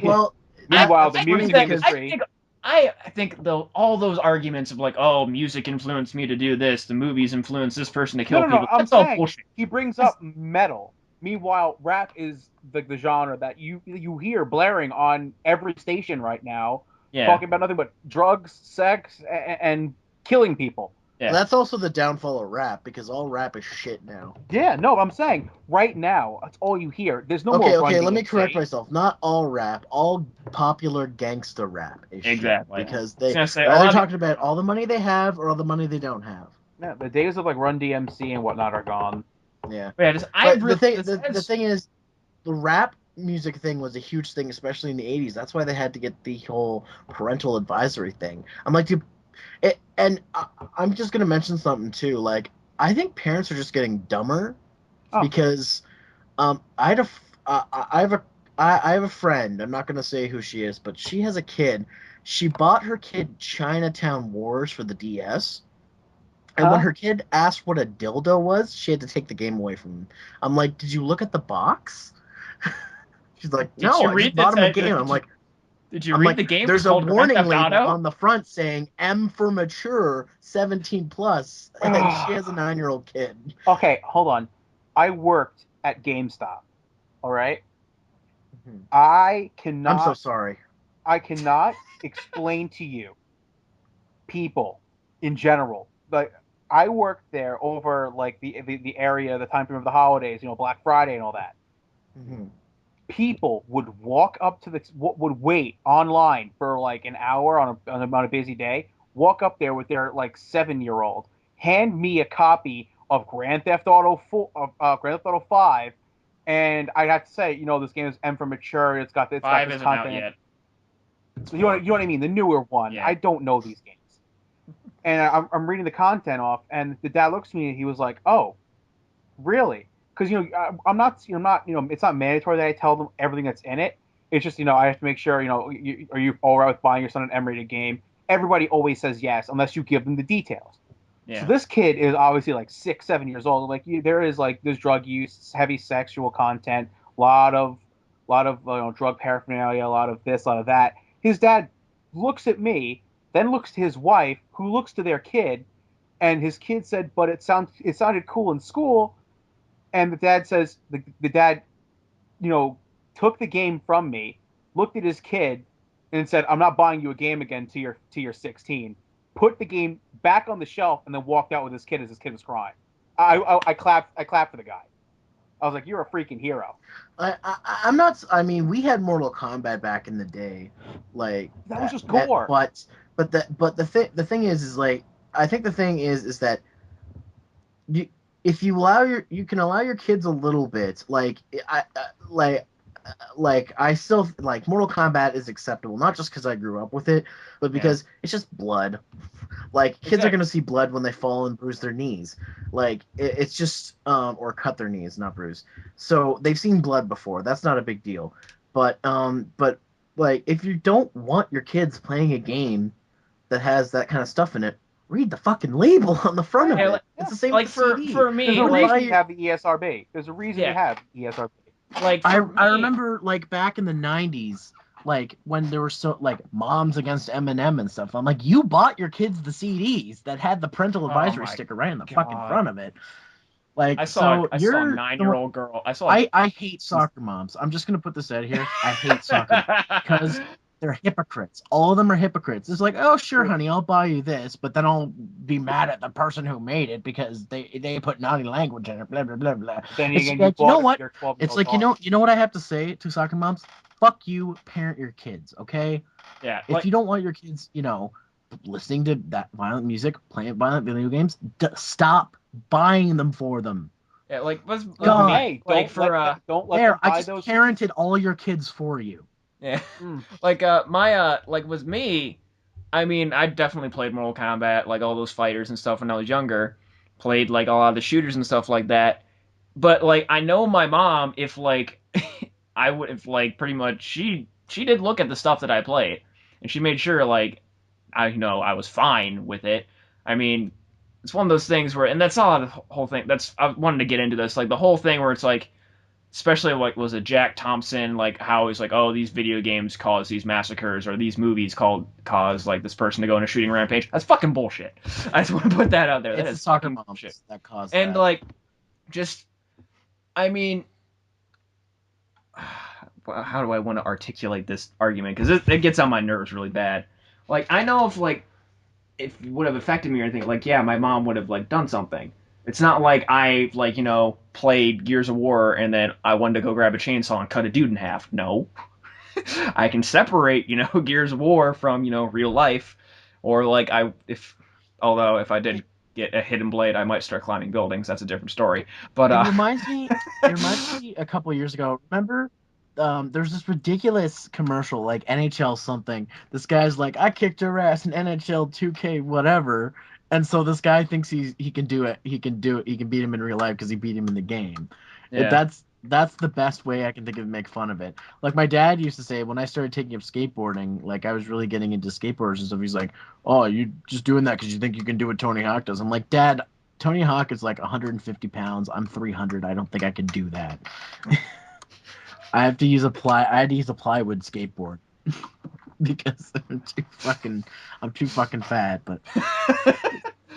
Well, meanwhile, the music industry. I think all those arguments of like, oh, music influenced me to do this, the movies influenced this person to kill people. I'm that's all saying bullshit. He brings up metal. Meanwhile, rap is the genre that you hear blaring on every station right now, talking about nothing but drugs, sex, and killing people. Yeah. Well, that's also the downfall of rap, because all rap is shit now. Yeah, no, I'm saying right now, that's all you hear. There's no more. Okay, let me correct myself. Not all rap, all popular gangsta rap is exactly shit, because they're either talking about all the money they have or all the money they don't have. Yeah, the days of like Run DMC and whatnot are gone. Yeah. Yeah, The thing is, the rap music thing was a huge thing, especially in the 80s. That's why they had to get the whole parental advisory thing. I'm like, I'm just gonna mention something too. Like, I think parents are just getting dumber because I had a I have a I have a friend. I'm not gonna say who she is, but she has a kid. She bought her kid Chinatown Wars for the DS. And when her kid asked what a dildo was, she had to take the game away from him. I'm like, did you look at the box? She's like, no, I just bought him a game. Did you read the game? There's It's a called Grand warning Theft label Auto? on the front saying M for mature, 17 plus, and she has a 9-year-old kid. Okay, hold on. I worked at GameStop. All right? I cannot. I'm so sorry. I cannot explain to you people in general. Like, I worked there over like the area, the time frame of the holidays, Black Friday and all that. People would walk up to would wait online for like an hour on a busy day, walk up there with their like 7-year-old, hand me a copy of Grand Theft Auto 4, Grand Theft Auto 5, and I'd have to say, this game is M for mature. It's got this 5 isn't out content. yet. You know what I mean? The newer one. Yeah. I don't know these games. And I'm reading the content off, and the dad looks at me and he was like, "Oh, really?" Because I'm not, it's not mandatory that I tell them everything that's in it. It's just, I have to make sure, are you all right with buying your son an M-rated game? Everybody always says yes, unless you give them the details. Yeah. So this kid is obviously like 6, 7 years old. Like there's drug use, heavy sexual content, a lot of drug paraphernalia, a lot of this, a lot of that. His dad looks at me, then looks to his wife, who looks to their kid, and his kid said, "But it sounded cool in school." And the dad says, the dad, took the game from me, looked at his kid, and said, "I'm not buying you a game again till you're 16." Put the game back on the shelf, and then walked out with his kid as his kid was crying. I clapped for the guy. I was like, "You're a freaking hero." I'm not. I mean, we had Mortal Kombat back in the day, like that was just gore. But the thing is like, I think the thing is that if you can allow your kids a little bit, like I still like Mortal Kombat is acceptable, not just because I grew up with it, but because it's just blood. Like, kids are gonna see blood when they fall and bruise their knees. Like, it's just or cut their knees, not bruise. So they've seen blood before. That's not a big deal. But like, if you don't want your kids playing a game that has that kind of stuff in it, read the fucking label on the front of it. It's the same like with the CD. For me, there's a reason you have the ESRB. There's a reason you have ESRB. Like, I remember, like, back in the 90s, like, when there were like moms against Eminem and stuff. I'm like, you bought your kids the CDs that had the parental advisory sticker right in the fucking front of it. Like, I saw a 9-year-old girl. I hate soccer moms. I'm just gonna put this out here. I hate soccer moms because they're hypocrites. All of them are hypocrites. It's like, oh, sure, honey, I'll buy you this, but then I'll be mad at the person who made it because they put naughty language in it, blah, blah, blah, blah. Then it's again, like, you know what? It's like, you know what I have to say to soccer moms? Fuck you, parent your kids, okay? Yeah. If you don't want your kids, listening to that violent music, playing violent video games, stop buying them for them. Yeah, like, don't I just parented all your kids for you. Yeah. Like, like, with me, I mean, I definitely played Mortal Kombat, like, all those fighters and stuff when I was younger. Played, like, a lot of the shooters and stuff like that. But, like, I know my mom, if, like, pretty much, she did look at the stuff that I played. And she made sure, like, I was fine with it. I mean, it's one of those things where, and that's not the whole thing, I wanted to get into this, like, the whole thing where it's, like, especially, like, was it Jack Thompson, like, how he's like, oh, these video games cause these massacres, or these movies cause, like, this person to go on a shooting rampage. That's fucking bullshit. I just want to put that out there. That is soccer moms bullshit. That caused and, that. like, just, I mean, how do I want to articulate this argument? Because it gets on my nerves really bad. Like, I know if it would have affected me or anything, like, yeah, my mom would have, like, done something. It's not like I, like, played Gears of War and then I wanted to go grab a chainsaw and cut a dude in half. No. I can separate, Gears of War from, real life. Or, like, if I did get a hidden blade, I might start climbing buildings. That's a different story. But It reminds me. It reminds me a couple years ago. Remember, there's this ridiculous commercial like NHL something. This guy's like, I kicked her ass in NHL 2K whatever, and so this guy thinks he can do it. He can do it. He can beat him in real life because he beat him in the game. yeah, That's the best way I can think of to make fun of it. Like my dad used to say when I started taking up skateboarding, like I was really getting into skateboarders and stuff. He's like, "Oh, you just doing that because you think you can do what Tony Hawk does." I'm like, Dad, Tony Hawk is like 150 pounds. I'm 300. I don't think I can do that. I had to use a plywood skateboard because I'm too fucking fat. But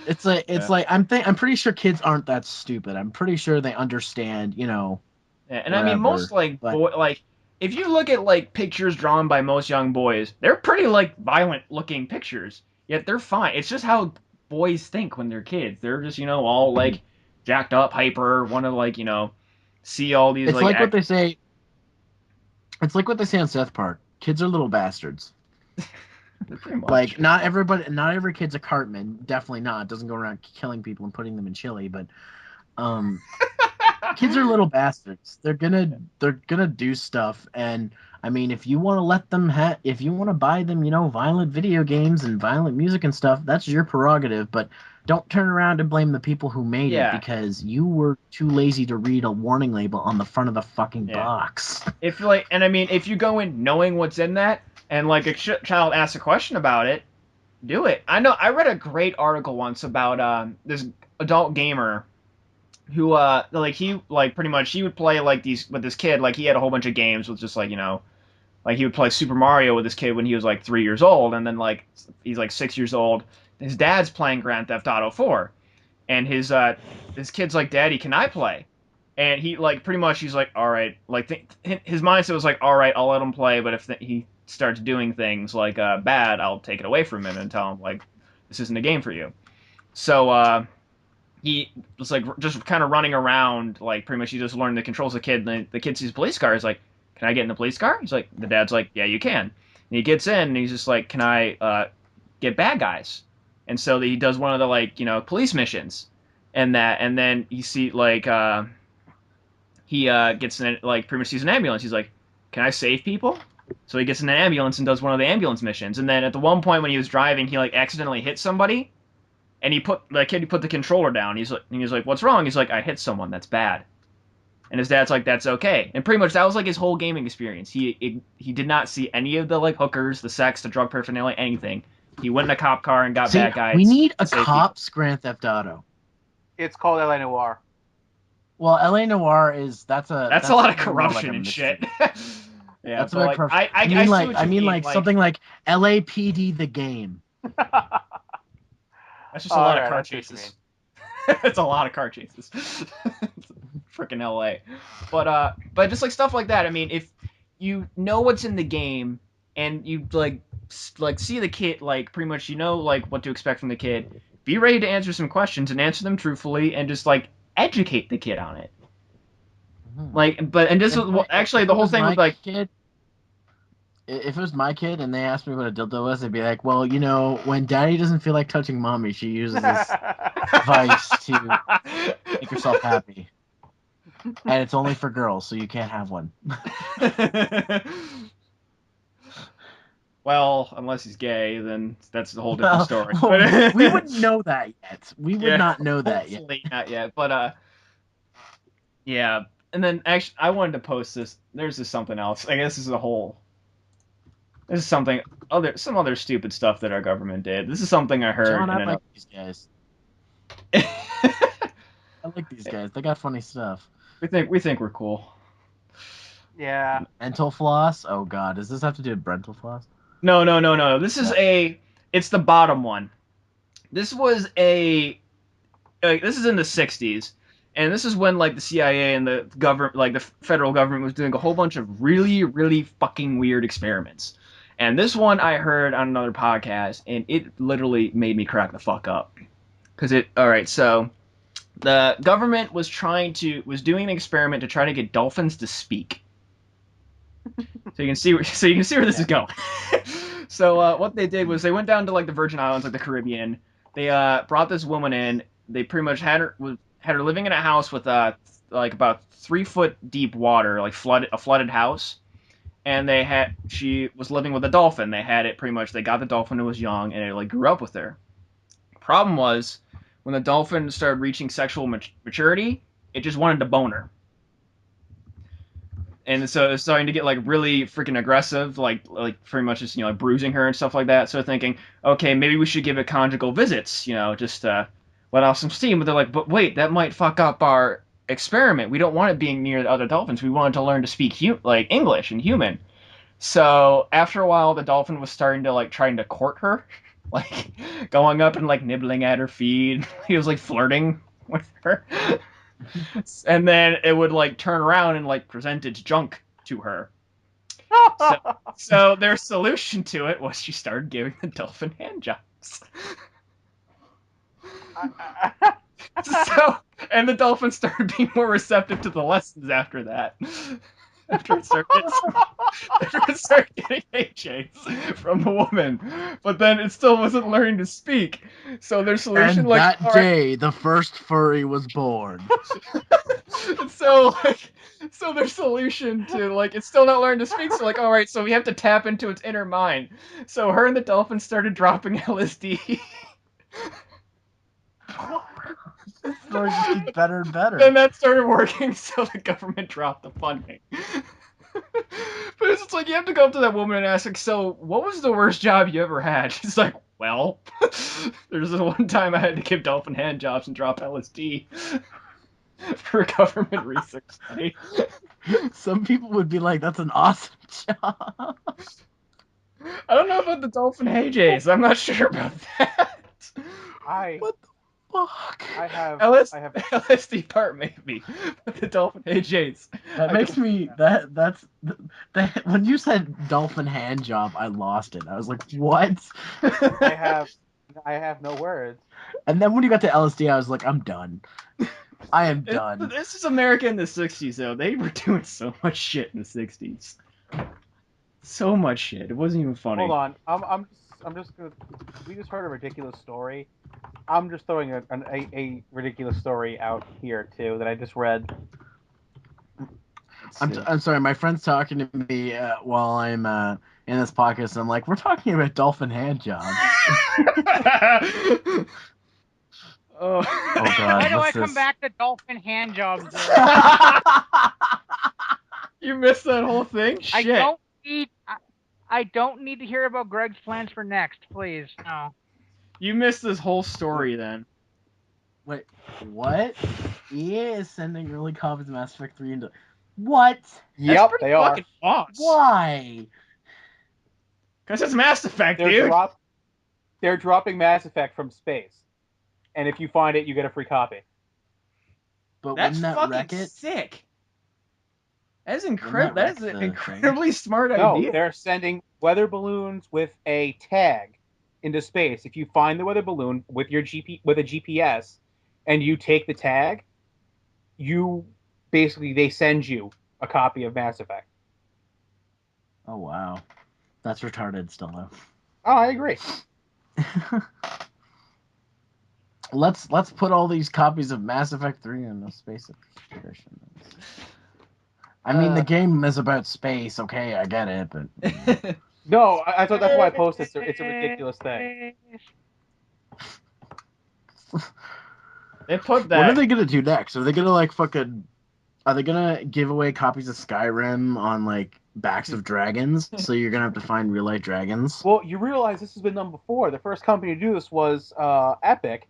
it's like I'm pretty sure kids aren't that stupid. I'm pretty sure they understand. yeah. And I mean, most But like if you look at like pictures drawn by most young boys, they're pretty like violent looking pictures. Yet they're fine. It's just how boys think when they're kids. They're just all like jacked up, hyper, want to like see all these it's like. like what they say. It's like what they say on South Park. Kids are little bastards. Pretty much. Like not every kid's a Cartman. Definitely not. Doesn't go around killing people and putting them in chili. But kids are little bastards. They're gonna do stuff. And I mean, if you want to if you want to buy them, violent video games and violent music and stuff, that's your prerogative. But don't turn around and blame the people who made it because you were too lazy to read a warning label on the front of the fucking box. If you go in knowing what's in that, and like a child asks a question about it, do it. I know. I read a great article once about this adult gamer who pretty much he would play like these with this kid. Like he had a whole bunch of games with just like like he would play Super Mario with this kid when he was like 3 years old, and then like he's like 6 years old. His dad's playing Grand Theft Auto 4, and his kid's like, "Daddy, can I play?" And he like pretty much he's like, "All right." Like his mindset was like, "All right, I'll let him play, but if he starts doing things like bad, I'll take it away from him and tell him like this isn't a game for you." So he was like just kind of running around, like pretty much he just learned the controls of the kid. And the kid sees a police car. He's like, "Can I get in the police car?" He's like, the dad's like, "Yeah, you can." And he gets in and he's just like, "Can I get bad guys?" And so he does one of the like police missions, and then you see like he gets in like pretty much sees an ambulance. He's like, "Can I save people?" So he gets in an ambulance and does one of the ambulance missions. And then at the one point when he was driving, he like accidentally hit somebody, and he put the controller down. He's like, "What's wrong?" He's like, "I hit someone. That's bad." And his dad's like, "That's okay." And pretty much that was like his whole gaming experience. He did not see any of the like hookers, the sex, the drug paraphernalia, anything. He went in a cop car and got bad guys. We need a cops Grand Theft Auto. It's called LA Noire. Well, LA Noire that's a lot of corruption and shit. Yeah, that's like, I mean like something like LAPD the game. That's just a lot of car chases. It's a lot of car chases. Freaking LA. But just like stuff like that. I mean, if you know what's in the game and you like see the kid, like pretty much like what to expect from the kid, be ready to answer some questions and answer them truthfully and just like educate the kid on it. Like, this was actually the whole thing with like. Kid, if it was my kid and they asked me what a dildo was, I'd be like, well, when daddy doesn't feel like touching mommy, she uses this device to make herself happy. And it's only for girls, so you can't have one. Well, unless he's gay, then that's a whole different story. We wouldn't know that yet. We would not know that yet. Not yet, but yeah. And then actually, I wanted to post this. There's just something else. I guess this is some other stupid stuff that our government did. This is something I heard. John, I like these guys. I like these guys. They got funny stuff. We think we're cool. Yeah. Mental floss? Oh god, does this have to do with Brental floss? No. This is it's the bottom one. This was this is in the 60s. And this is when like the CIA and the government, like the federal government, was doing a whole bunch of really, really fucking weird experiments. And this one I heard on another podcast, and it literally made me crack the fuck up. So the government was doing an experiment to try to get dolphins to speak. So you can see where this is going. So what they did was they went down to like the Virgin Islands, like the Caribbean, They brought this woman in. They pretty much had her living in a house with like about 3 foot deep water, like a flooded house. And she was living with a dolphin. They had it pretty much. They got the dolphin when it was young, and it like grew up with her. Problem was when the dolphin started reaching sexual maturity, it just wanted to bone her. And so it's starting to get like really freaking aggressive, like pretty much just like bruising her and stuff like that. So thinking, okay, maybe we should give it conjugal visits, just let off some steam. But they're like, but wait, that might fuck up our experiment. We don't want it being near the other dolphins. We wanted to learn to speak like English and human. So after a while, the dolphin was starting to like trying to court her, like going up and like nibbling at her feet. He was like flirting with her. And then it would like turn around and like present its junk to her. So their solution to it was she started giving the dolphin hand jobs. And the dolphin started being more receptive to the lessons after that. After it started getting HAs from the woman, but then it still wasn't learning to speak. So their solution, and like that day, the first furry was born. so their solution to like it's still not learning to speak. So like, all right, so we have to tap into its inner mind. So her and the dolphin started dropping LSD. The story just gets better and better. And that started working, so the government dropped the funding. But it's like you have to go up to that woman and ask, like, so what was the worst job you ever had? She's like, well, there's this one time I had to give dolphin hand jobs and drop LSD for a government research study. Some people would be like, that's an awesome job. I don't know about the dolphin HAs. I'm not sure about that. What the fuck? I have LSD part maybe, but the dolphin HAs. That makes me that's when you said dolphin hand job, I lost it. I was like, what? I have no words. And then when you got to LSD, I was like, I'm done. I am done. This is America in the 60s, though. They were doing so much shit in the 60s. So much shit. It wasn't even funny. Hold on. I'm just gonna. We just heard a ridiculous story. I'm just throwing a ridiculous story out here too that I just read. I'm sorry. My friend's talking to me while I'm in this podcast. And I'm like, we're talking about dolphin hand jobs. Oh God! Why do I come back to dolphin hand jobs? You missed that whole thing? Shit. I don't need to hear about Greg's plans for next, please. No. You missed this whole story then. Wait, what? EA is sending early copies of Mass Effect 3 into... What? Yep, they are. Awesome. Why? Because it's Mass Effect, dude. They're dropping Mass Effect from space. And if you find it, you get a free copy. But That's wouldn't that fucking wreck it? sick. That is incredible. That is an incredibly thing? smart No, idea. they're sending weather balloons with a tag into space. If you find the weather balloon with a GPS and you take the tag, they send you a copy of Mass Effect. Oh wow, that's retarded still though. Oh, I agree. Let's put all these copies of Mass Effect 3 in the space edition. I mean, the game is about space. Okay, I get it, but no, I thought that's why I posted. It's a ridiculous thing. They put that. What are they gonna do next? Are they gonna Are they gonna give away copies of Skyrim on like backs of dragons? So you're gonna have to find real life dragons. Well, you realize this has been done before. The first company to do this was Epic.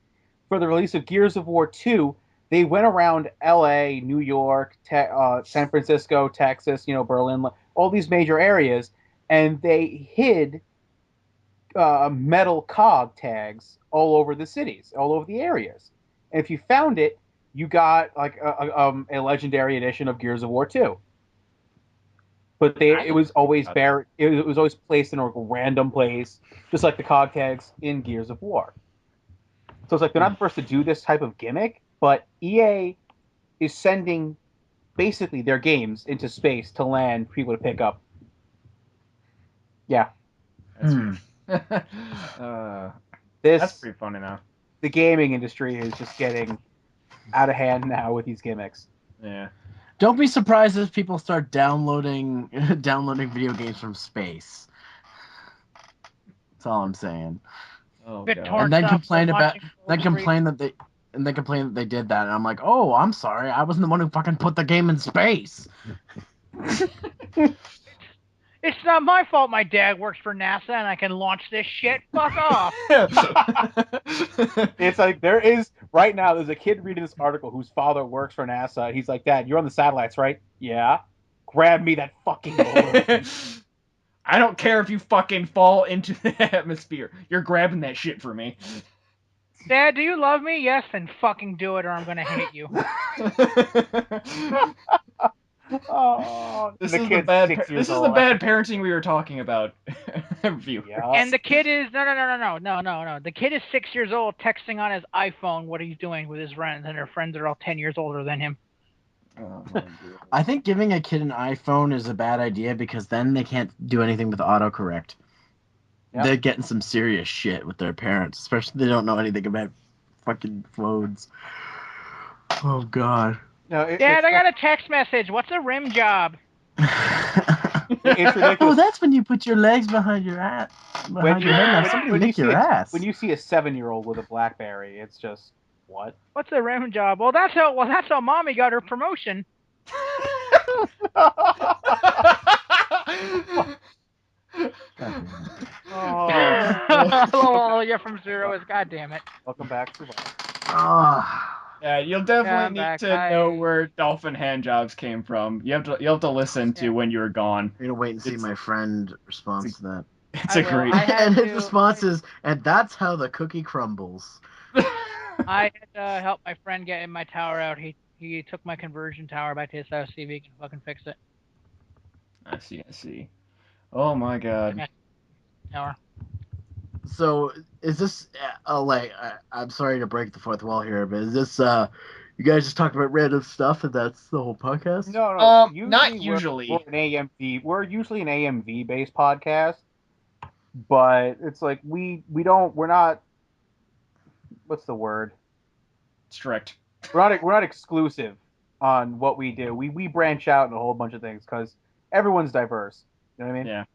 For the release of Gears of War 2, they went around L.A., New York, San Francisco, Texas, Berlin, all these major areas, and they hid metal cog tags all over the cities, all over the areas. And if you found it, you got like a legendary edition of Gears of War 2. But it was always buried. It was always placed in a random place, just like the cog tags in Gears of War. So it's like they're not the first to do this type of gimmick, but EA is sending basically their games into space to land for people to pick up. Yeah. That's pretty funny now. the gaming industry is just getting out of hand now with these gimmicks. Yeah. Don't be surprised if people start downloading video games from space. That's all I'm saying. Oh Bit god. torn. And then Stop complain about watching then Ghost complain that they did that, and I'm like, oh, I'm sorry, I wasn't the one who fucking put the game in space. It's not my fault my dad works for NASA and I can launch this shit. Fuck off. It's like there's a kid reading this article whose father works for NASA. He's like, Dad, you're on the satellites, right? Yeah. Grab me that fucking balloon. I don't care if you fucking fall into the atmosphere. You're grabbing that shit for me. Dad, do you love me? Yes, then fucking do it or I'm gonna hate you. Oh, This the is the kid's bad. 6 years This is old. the bad parenting we were talking about. Viewers. Yeah. And the kid is no. The kid is 6 years old, texting on his iPhone what he's doing with his friends, and their friends are all 10 years older than him. Oh, my God. I think giving a kid an iPhone is a bad idea because then they can't do anything with autocorrect. Yep. They're getting some serious shit with their parents, especially if they don't know anything about fucking phones. Oh god. No, Dad, I got a text message. What's a rim job? It's ridiculous. Oh, that's when you put your legs behind your ass, behind your head, and have somebody lick your ass. When you see a 7-year-old with a BlackBerry, it's just what? What's a rim job? Well, that's how mommy got her promotion. Oh, yeah, from Zero is goddamn it. Welcome back to Yeah, you'll definitely need to know where dolphin hand jobs came from. You'll have to listen to when you were gone. I'm gonna wait and see my friend response to that. It's a great. And his response is, and that's how the cookie crumbles. I had to help my friend get my tower out. He took my conversion tower back to his house, see if he can fucking fix it. I see. Oh my god. Tower. So is this I'm sorry to break the fourth wall here, but is this you guys just talk about random stuff and that's the whole podcast? No. Not usually. We're usually an AMV based podcast, but it's like we're not. What's the word? Strict. We're not exclusive on what we do. We branch out in a whole bunch of things because everyone's diverse. You know what I mean? Yeah.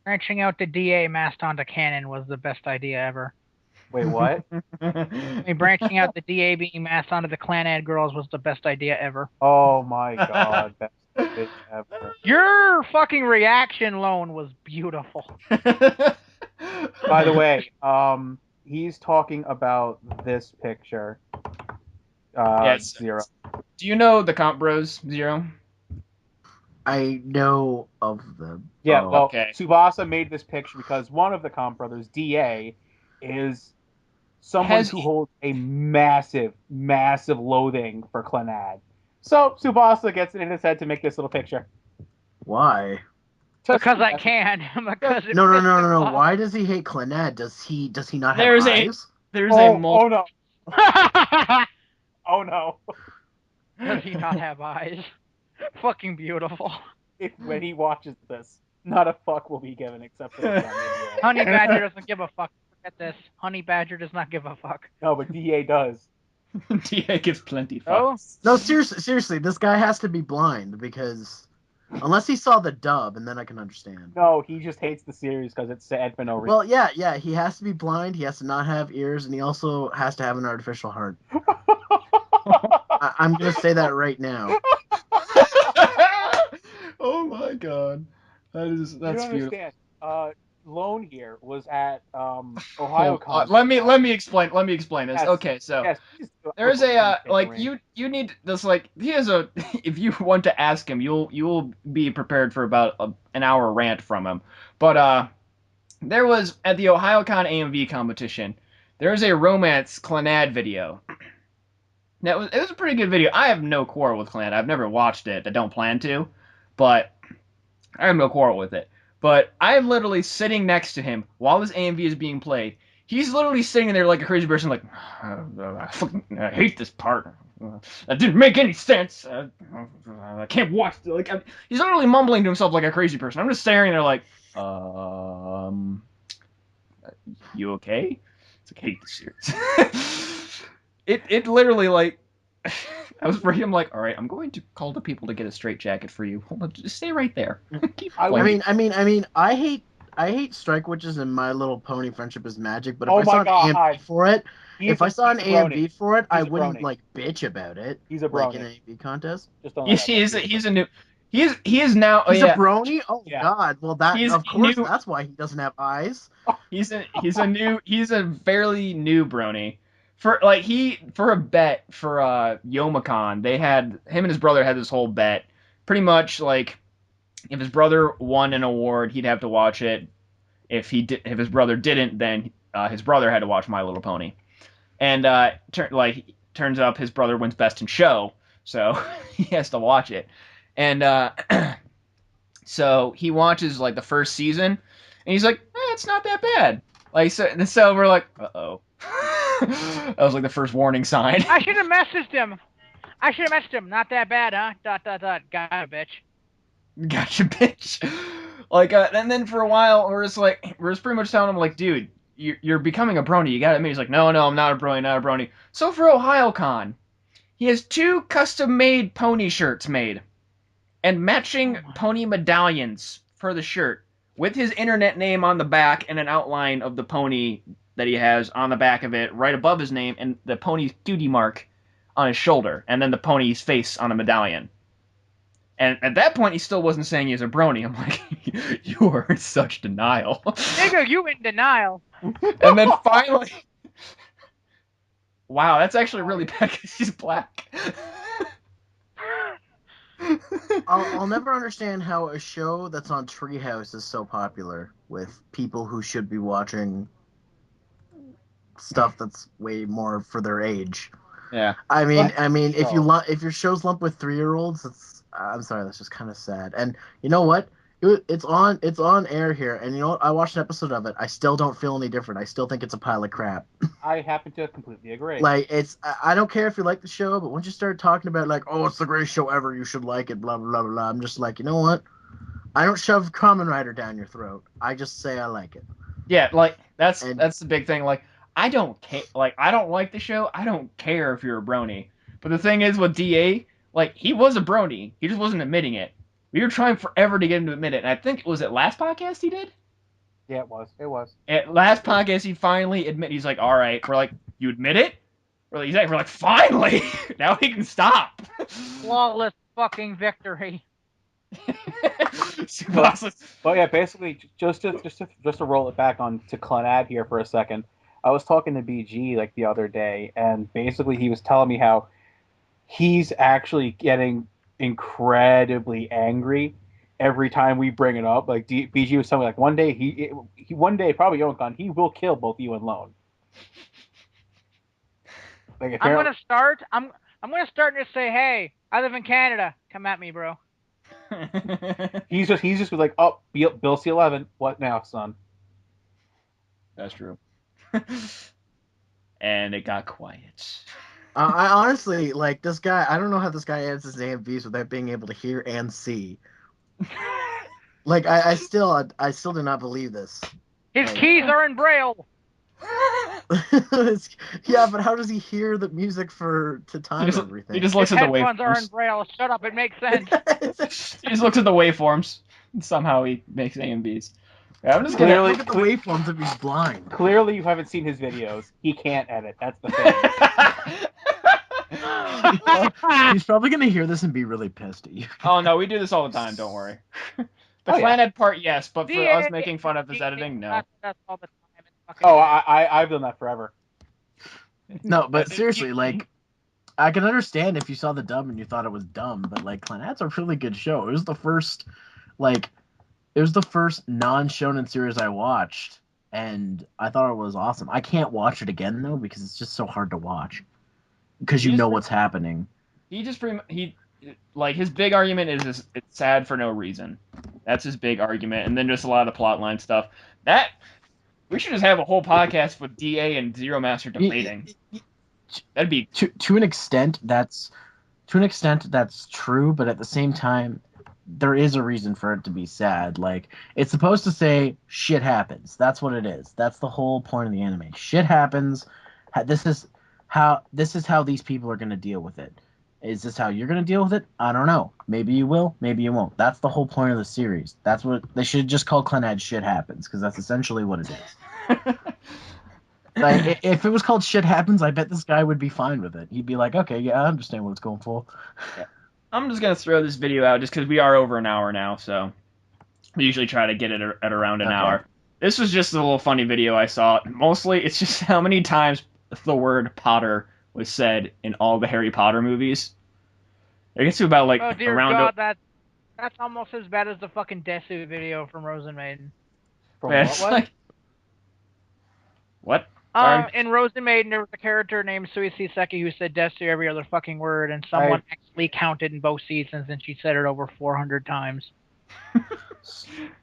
Branching out the DA masked onto Canon was the best idea ever. Wait, what? I mean, branching out the DA being masked onto the Clanad girls was the best idea ever. Oh my god, best idea ever. Your fucking reaction alone was beautiful. By the way, he's talking about this picture. Yes. Zero. Do you know the Comp Bros, Zero? I know of them. Yeah, Oh. well, Okay. Tsubasa made this picture because one of the Comp brothers, DA, is someone who holds a massive, massive loathing for Clanad. So Tsubasa gets it in his head to make this little picture. Why? Because I can. Because No. Why does he hate Clanad? Does he not have eyes? There's a Oh no. Oh no. Does he not have eyes? Fucking beautiful. When he watches this, not a fuck will be given except for the Honey Badger doesn't give a fuck. Forget this. Honey Badger does not give a fuck. No, but DA does. DA gives plenty Oh? fucks. No, seriously, this guy has to be blind because unless he saw the dub, and then I can understand. No, he just hates the series because it's sad for no reason. Well, yeah, he has to be blind. He has to not have ears, and he also has to have an artificial heart. I'm gonna say that right now. Oh my god, that's beautiful. Lone here was at OhioCon. Let me explain this. Yes, okay, so yes, there's a you need this he has a if you want to ask him, you'll be prepared for about an hour rant from him. But there was at the OhioCon AMV competition, there was a romance Clanad video. Now it was a pretty good video. I have no quarrel with Clanad. I've never watched it. I don't plan to, but I have no quarrel with it. But I'm literally sitting next to him while this AMV is being played. He's literally sitting there like a crazy person, like, I hate this part. That didn't make any sense. I can't watch it. He's literally mumbling to himself like a crazy person. I'm just staring there like, you okay? It's like, I hate this series. it literally, like, I was reading, I'm like, all right, I'm going to call the people to get a straitjacket for you. Hold on, just stay right there. Keep playing. I hate Strike Witches and My Little Pony Friendship is Magic, but if Oh I my saw an God. AMV for it, He's I saw an he's a brony. AMV for it, I He's a wouldn't brony. like bitch about it. He's a Like brony. in an AMV contest. Just don't. He's a new. He is now. Oh He's a yeah. brony. Oh Yeah. God. Well, that He's of course new. that's why he doesn't have eyes. He's a fairly new brony. For a bet for Yomicon, they had him and his brother had this whole bet. Pretty much like if his brother won an award, he'd have to watch it. If his brother didn't, then his brother had to watch My Little Pony. And turns up his brother wins best in show, so he has to watch it. And so he watches like the first season, and he's like, it's not that bad. Like so we're like, uh-oh. That was like the first warning sign. I should have messaged him. Not that bad, huh? ... Got it, bitch. Gotcha, bitch. Like, and then for a while, we're just pretty much telling him, like, dude, you're becoming a brony. You got to admit. He's like, no, I'm not a brony. So for OhioCon, he has 2 custom-made pony shirts made, and matching pony medallions for the shirt, with his internet name on the back and an outline of the pony that he has on the back of it, right above his name, and the pony's cutie mark on his shoulder, and then the pony's face on a medallion. And at that point, he still wasn't saying he was a brony. I'm like, you are in such denial. Nigga, you in denial. And then finally, wow, that's actually really bad because he's black. I'll never understand how a show that's on Treehouse is so popular with people who should be watching stuff that's way more for their age. Yeah. I mean, if your show's lumped with 3-year-olds, I'm sorry, that's just kind of sad. And you know what? It's on air here, and you know what? I watched an episode of it. I still don't feel any different. I still think it's a pile of crap. I happen to completely agree. Like I don't care if you like the show, but once you start talking about like, oh, it's the greatest show ever, you should like it, blah blah blah blah. I'm just like, you know what? I don't shove Kamen Rider down your throat. I just say I like it. Yeah, like that's the big thing. Like I don't care. Like I don't like the show. I don't care if you're a brony. But the thing is with DA, like he was a brony. He just wasn't admitting it. We were trying forever to get him to admit it. And I think was it last podcast he did? Yeah, it was. At last podcast he finally admitted. He's like, all right. We're like, you admit it? We're like, finally. Now he can stop. Flawless fucking victory. But yeah, basically, just to roll it back on to Clannad here for a second. I was talking to BG like the other day, and basically he was telling me how he's actually getting incredibly angry every time we bring it up. Like BG was telling me, like one day probably Yoncon, he will kill both you and Lone. Like I'm gonna start and just say, hey, I live in Canada. Come at me, bro. he's just like, oh, Bill C11, what now, son? That's true. And it got quiet. I honestly like this guy. I don't know how this guy adds his AMVs without being able to hear and see. Like I still do not believe this. His keys are in Braille. Yeah, but how does he hear the music to time everything? He just looks at the waveforms. Headphones are in Braille. Shut up, it makes sense. He just looks at the waveforms. And somehow he makes AMVs. Yeah, I'm just gonna look at the waveforms if he's blind. Clearly, you haven't seen his videos. He can't edit. That's the thing. He's probably gonna hear this and be really pissed at you. Oh no, we do this all the time. Don't worry. The Clannad part, yes, but for us making fun of his editing, no. That's all the time. Oh, I've done that forever. No, but seriously, like, I can understand if you saw the dub and you thought it was dumb, but like, Clannad's a really good show. It was the first non-shonen series I watched, and I thought it was awesome. I can't watch it again though because it's just so hard to watch because you know what's happening. His big argument is it's sad for no reason. That's his big argument, and then just a lot of the plotline stuff. That we should just have a whole podcast with DA and Zero Master debating. That'd be to an extent that's true, but at the same time, there is a reason for it to be sad. Like, it's supposed to say shit happens. That's what it is. That's the whole point of the anime. Shit happens. This is how these people are going to deal with it. Is this how you're going to deal with it? I don't know. Maybe you will, maybe you won't. That's the whole point of the series. That's what they should just call Clannad Shit Happens, because that's essentially what it is. Like, if it was called Shit Happens, I bet this guy would be fine with it. He'd be like, okay, yeah, I understand what it's going for. Yeah. I'm just going to throw this video out just because we are over an hour now, so we usually try to get it at around an hour. This was just a little funny video I saw. Mostly, it's just how many times the word Potter was said in all the Harry Potter movies. It gets to about, like, Oh dear around... God, that's almost as bad as the fucking Desu video from Rosen Maiden. From Man, what it's one? like... What? Sorry? In Rosen Maiden, there was a character named Suisi Seki who said Desu every other fucking word, and someone actually counted in both seasons, and she said it over 400 times.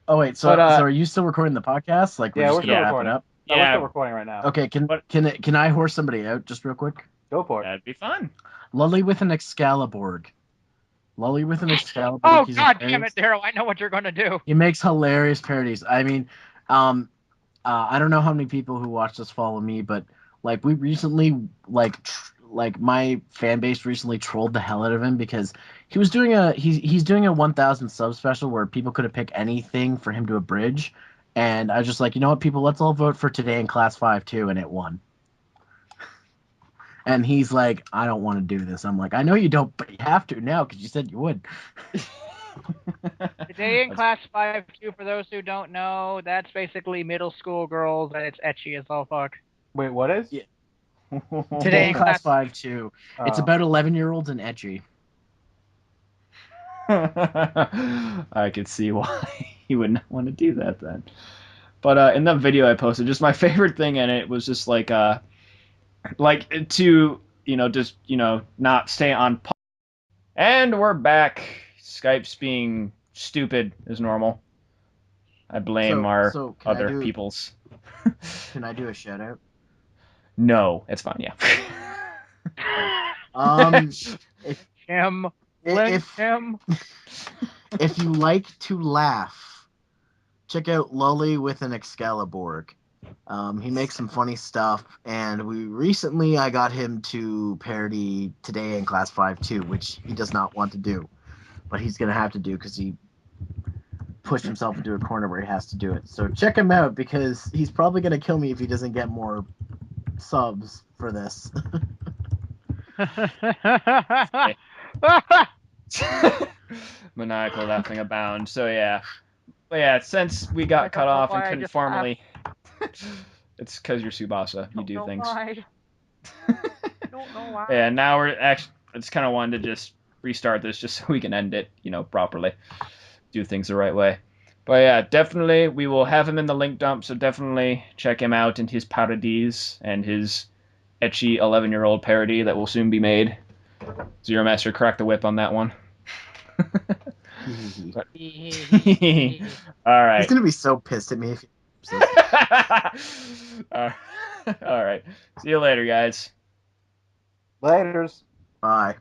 Oh wait, so are you still recording the podcast? Like, Yeah, we're we're just still gonna wrap recording. it up? No, we're still recording right now. Okay, can I horse somebody out just real quick? Go for it. That'd be fun. Lully with an Excalibur. Lully with an Excalibur. Oh He's God damn it, Daryl! I know what you're gonna do. He makes hilarious parodies. I mean, I don't know how many people who watch this follow me, but like we recently like my fan base recently trolled the hell out of him because he was doing he's doing a 1,000 sub special where people could have picked anything for him to abridge, and I was just like, you know what, people, let's all vote for Today in Class 5-2, and it won. And he's like, I don't want to do this. I'm like, I know you don't, but you have to now because you said you would. Today in Class 5-2, for those who don't know, that's basically middle school girls, and it's ecchi as all fuck. Wait, what is? Yeah. Today in Class 5-2. It's about 11-year-olds and ecchi. I could see why he would not want to do that then. But in that video I posted, just my favorite thing in it was just like to just not stay on. And we're back. Skype's being stupid as normal. I blame our other people's. Can I do a shout out? No, it's fine. Yeah. If you like to laugh, check out Lully with an Excalibur. He makes some funny stuff, and I got him to parody Today in Class 5-2, which he does not want to do, but he's gonna have to do because he pushed himself into a corner where he has to do it. So check him out because he's probably gonna kill me if he doesn't get more subs for this. Maniacal laughing abound. So yeah. But yeah, since we got cut off and couldn't formally... It's because you're Tsubasa. You do things. I don't know why. Yeah, now we're actually... I just kind of wanted to just restart this just so we can end it, properly. Do things the right way. But yeah, definitely, we will have him in the link dump, so definitely check him out and his parodies and his ecchi 11-year-old parody that will soon be made. Zero Master, crack the whip on that one. All right. He's gonna be so pissed at me if all right. See you later, guys. Laters. Bye.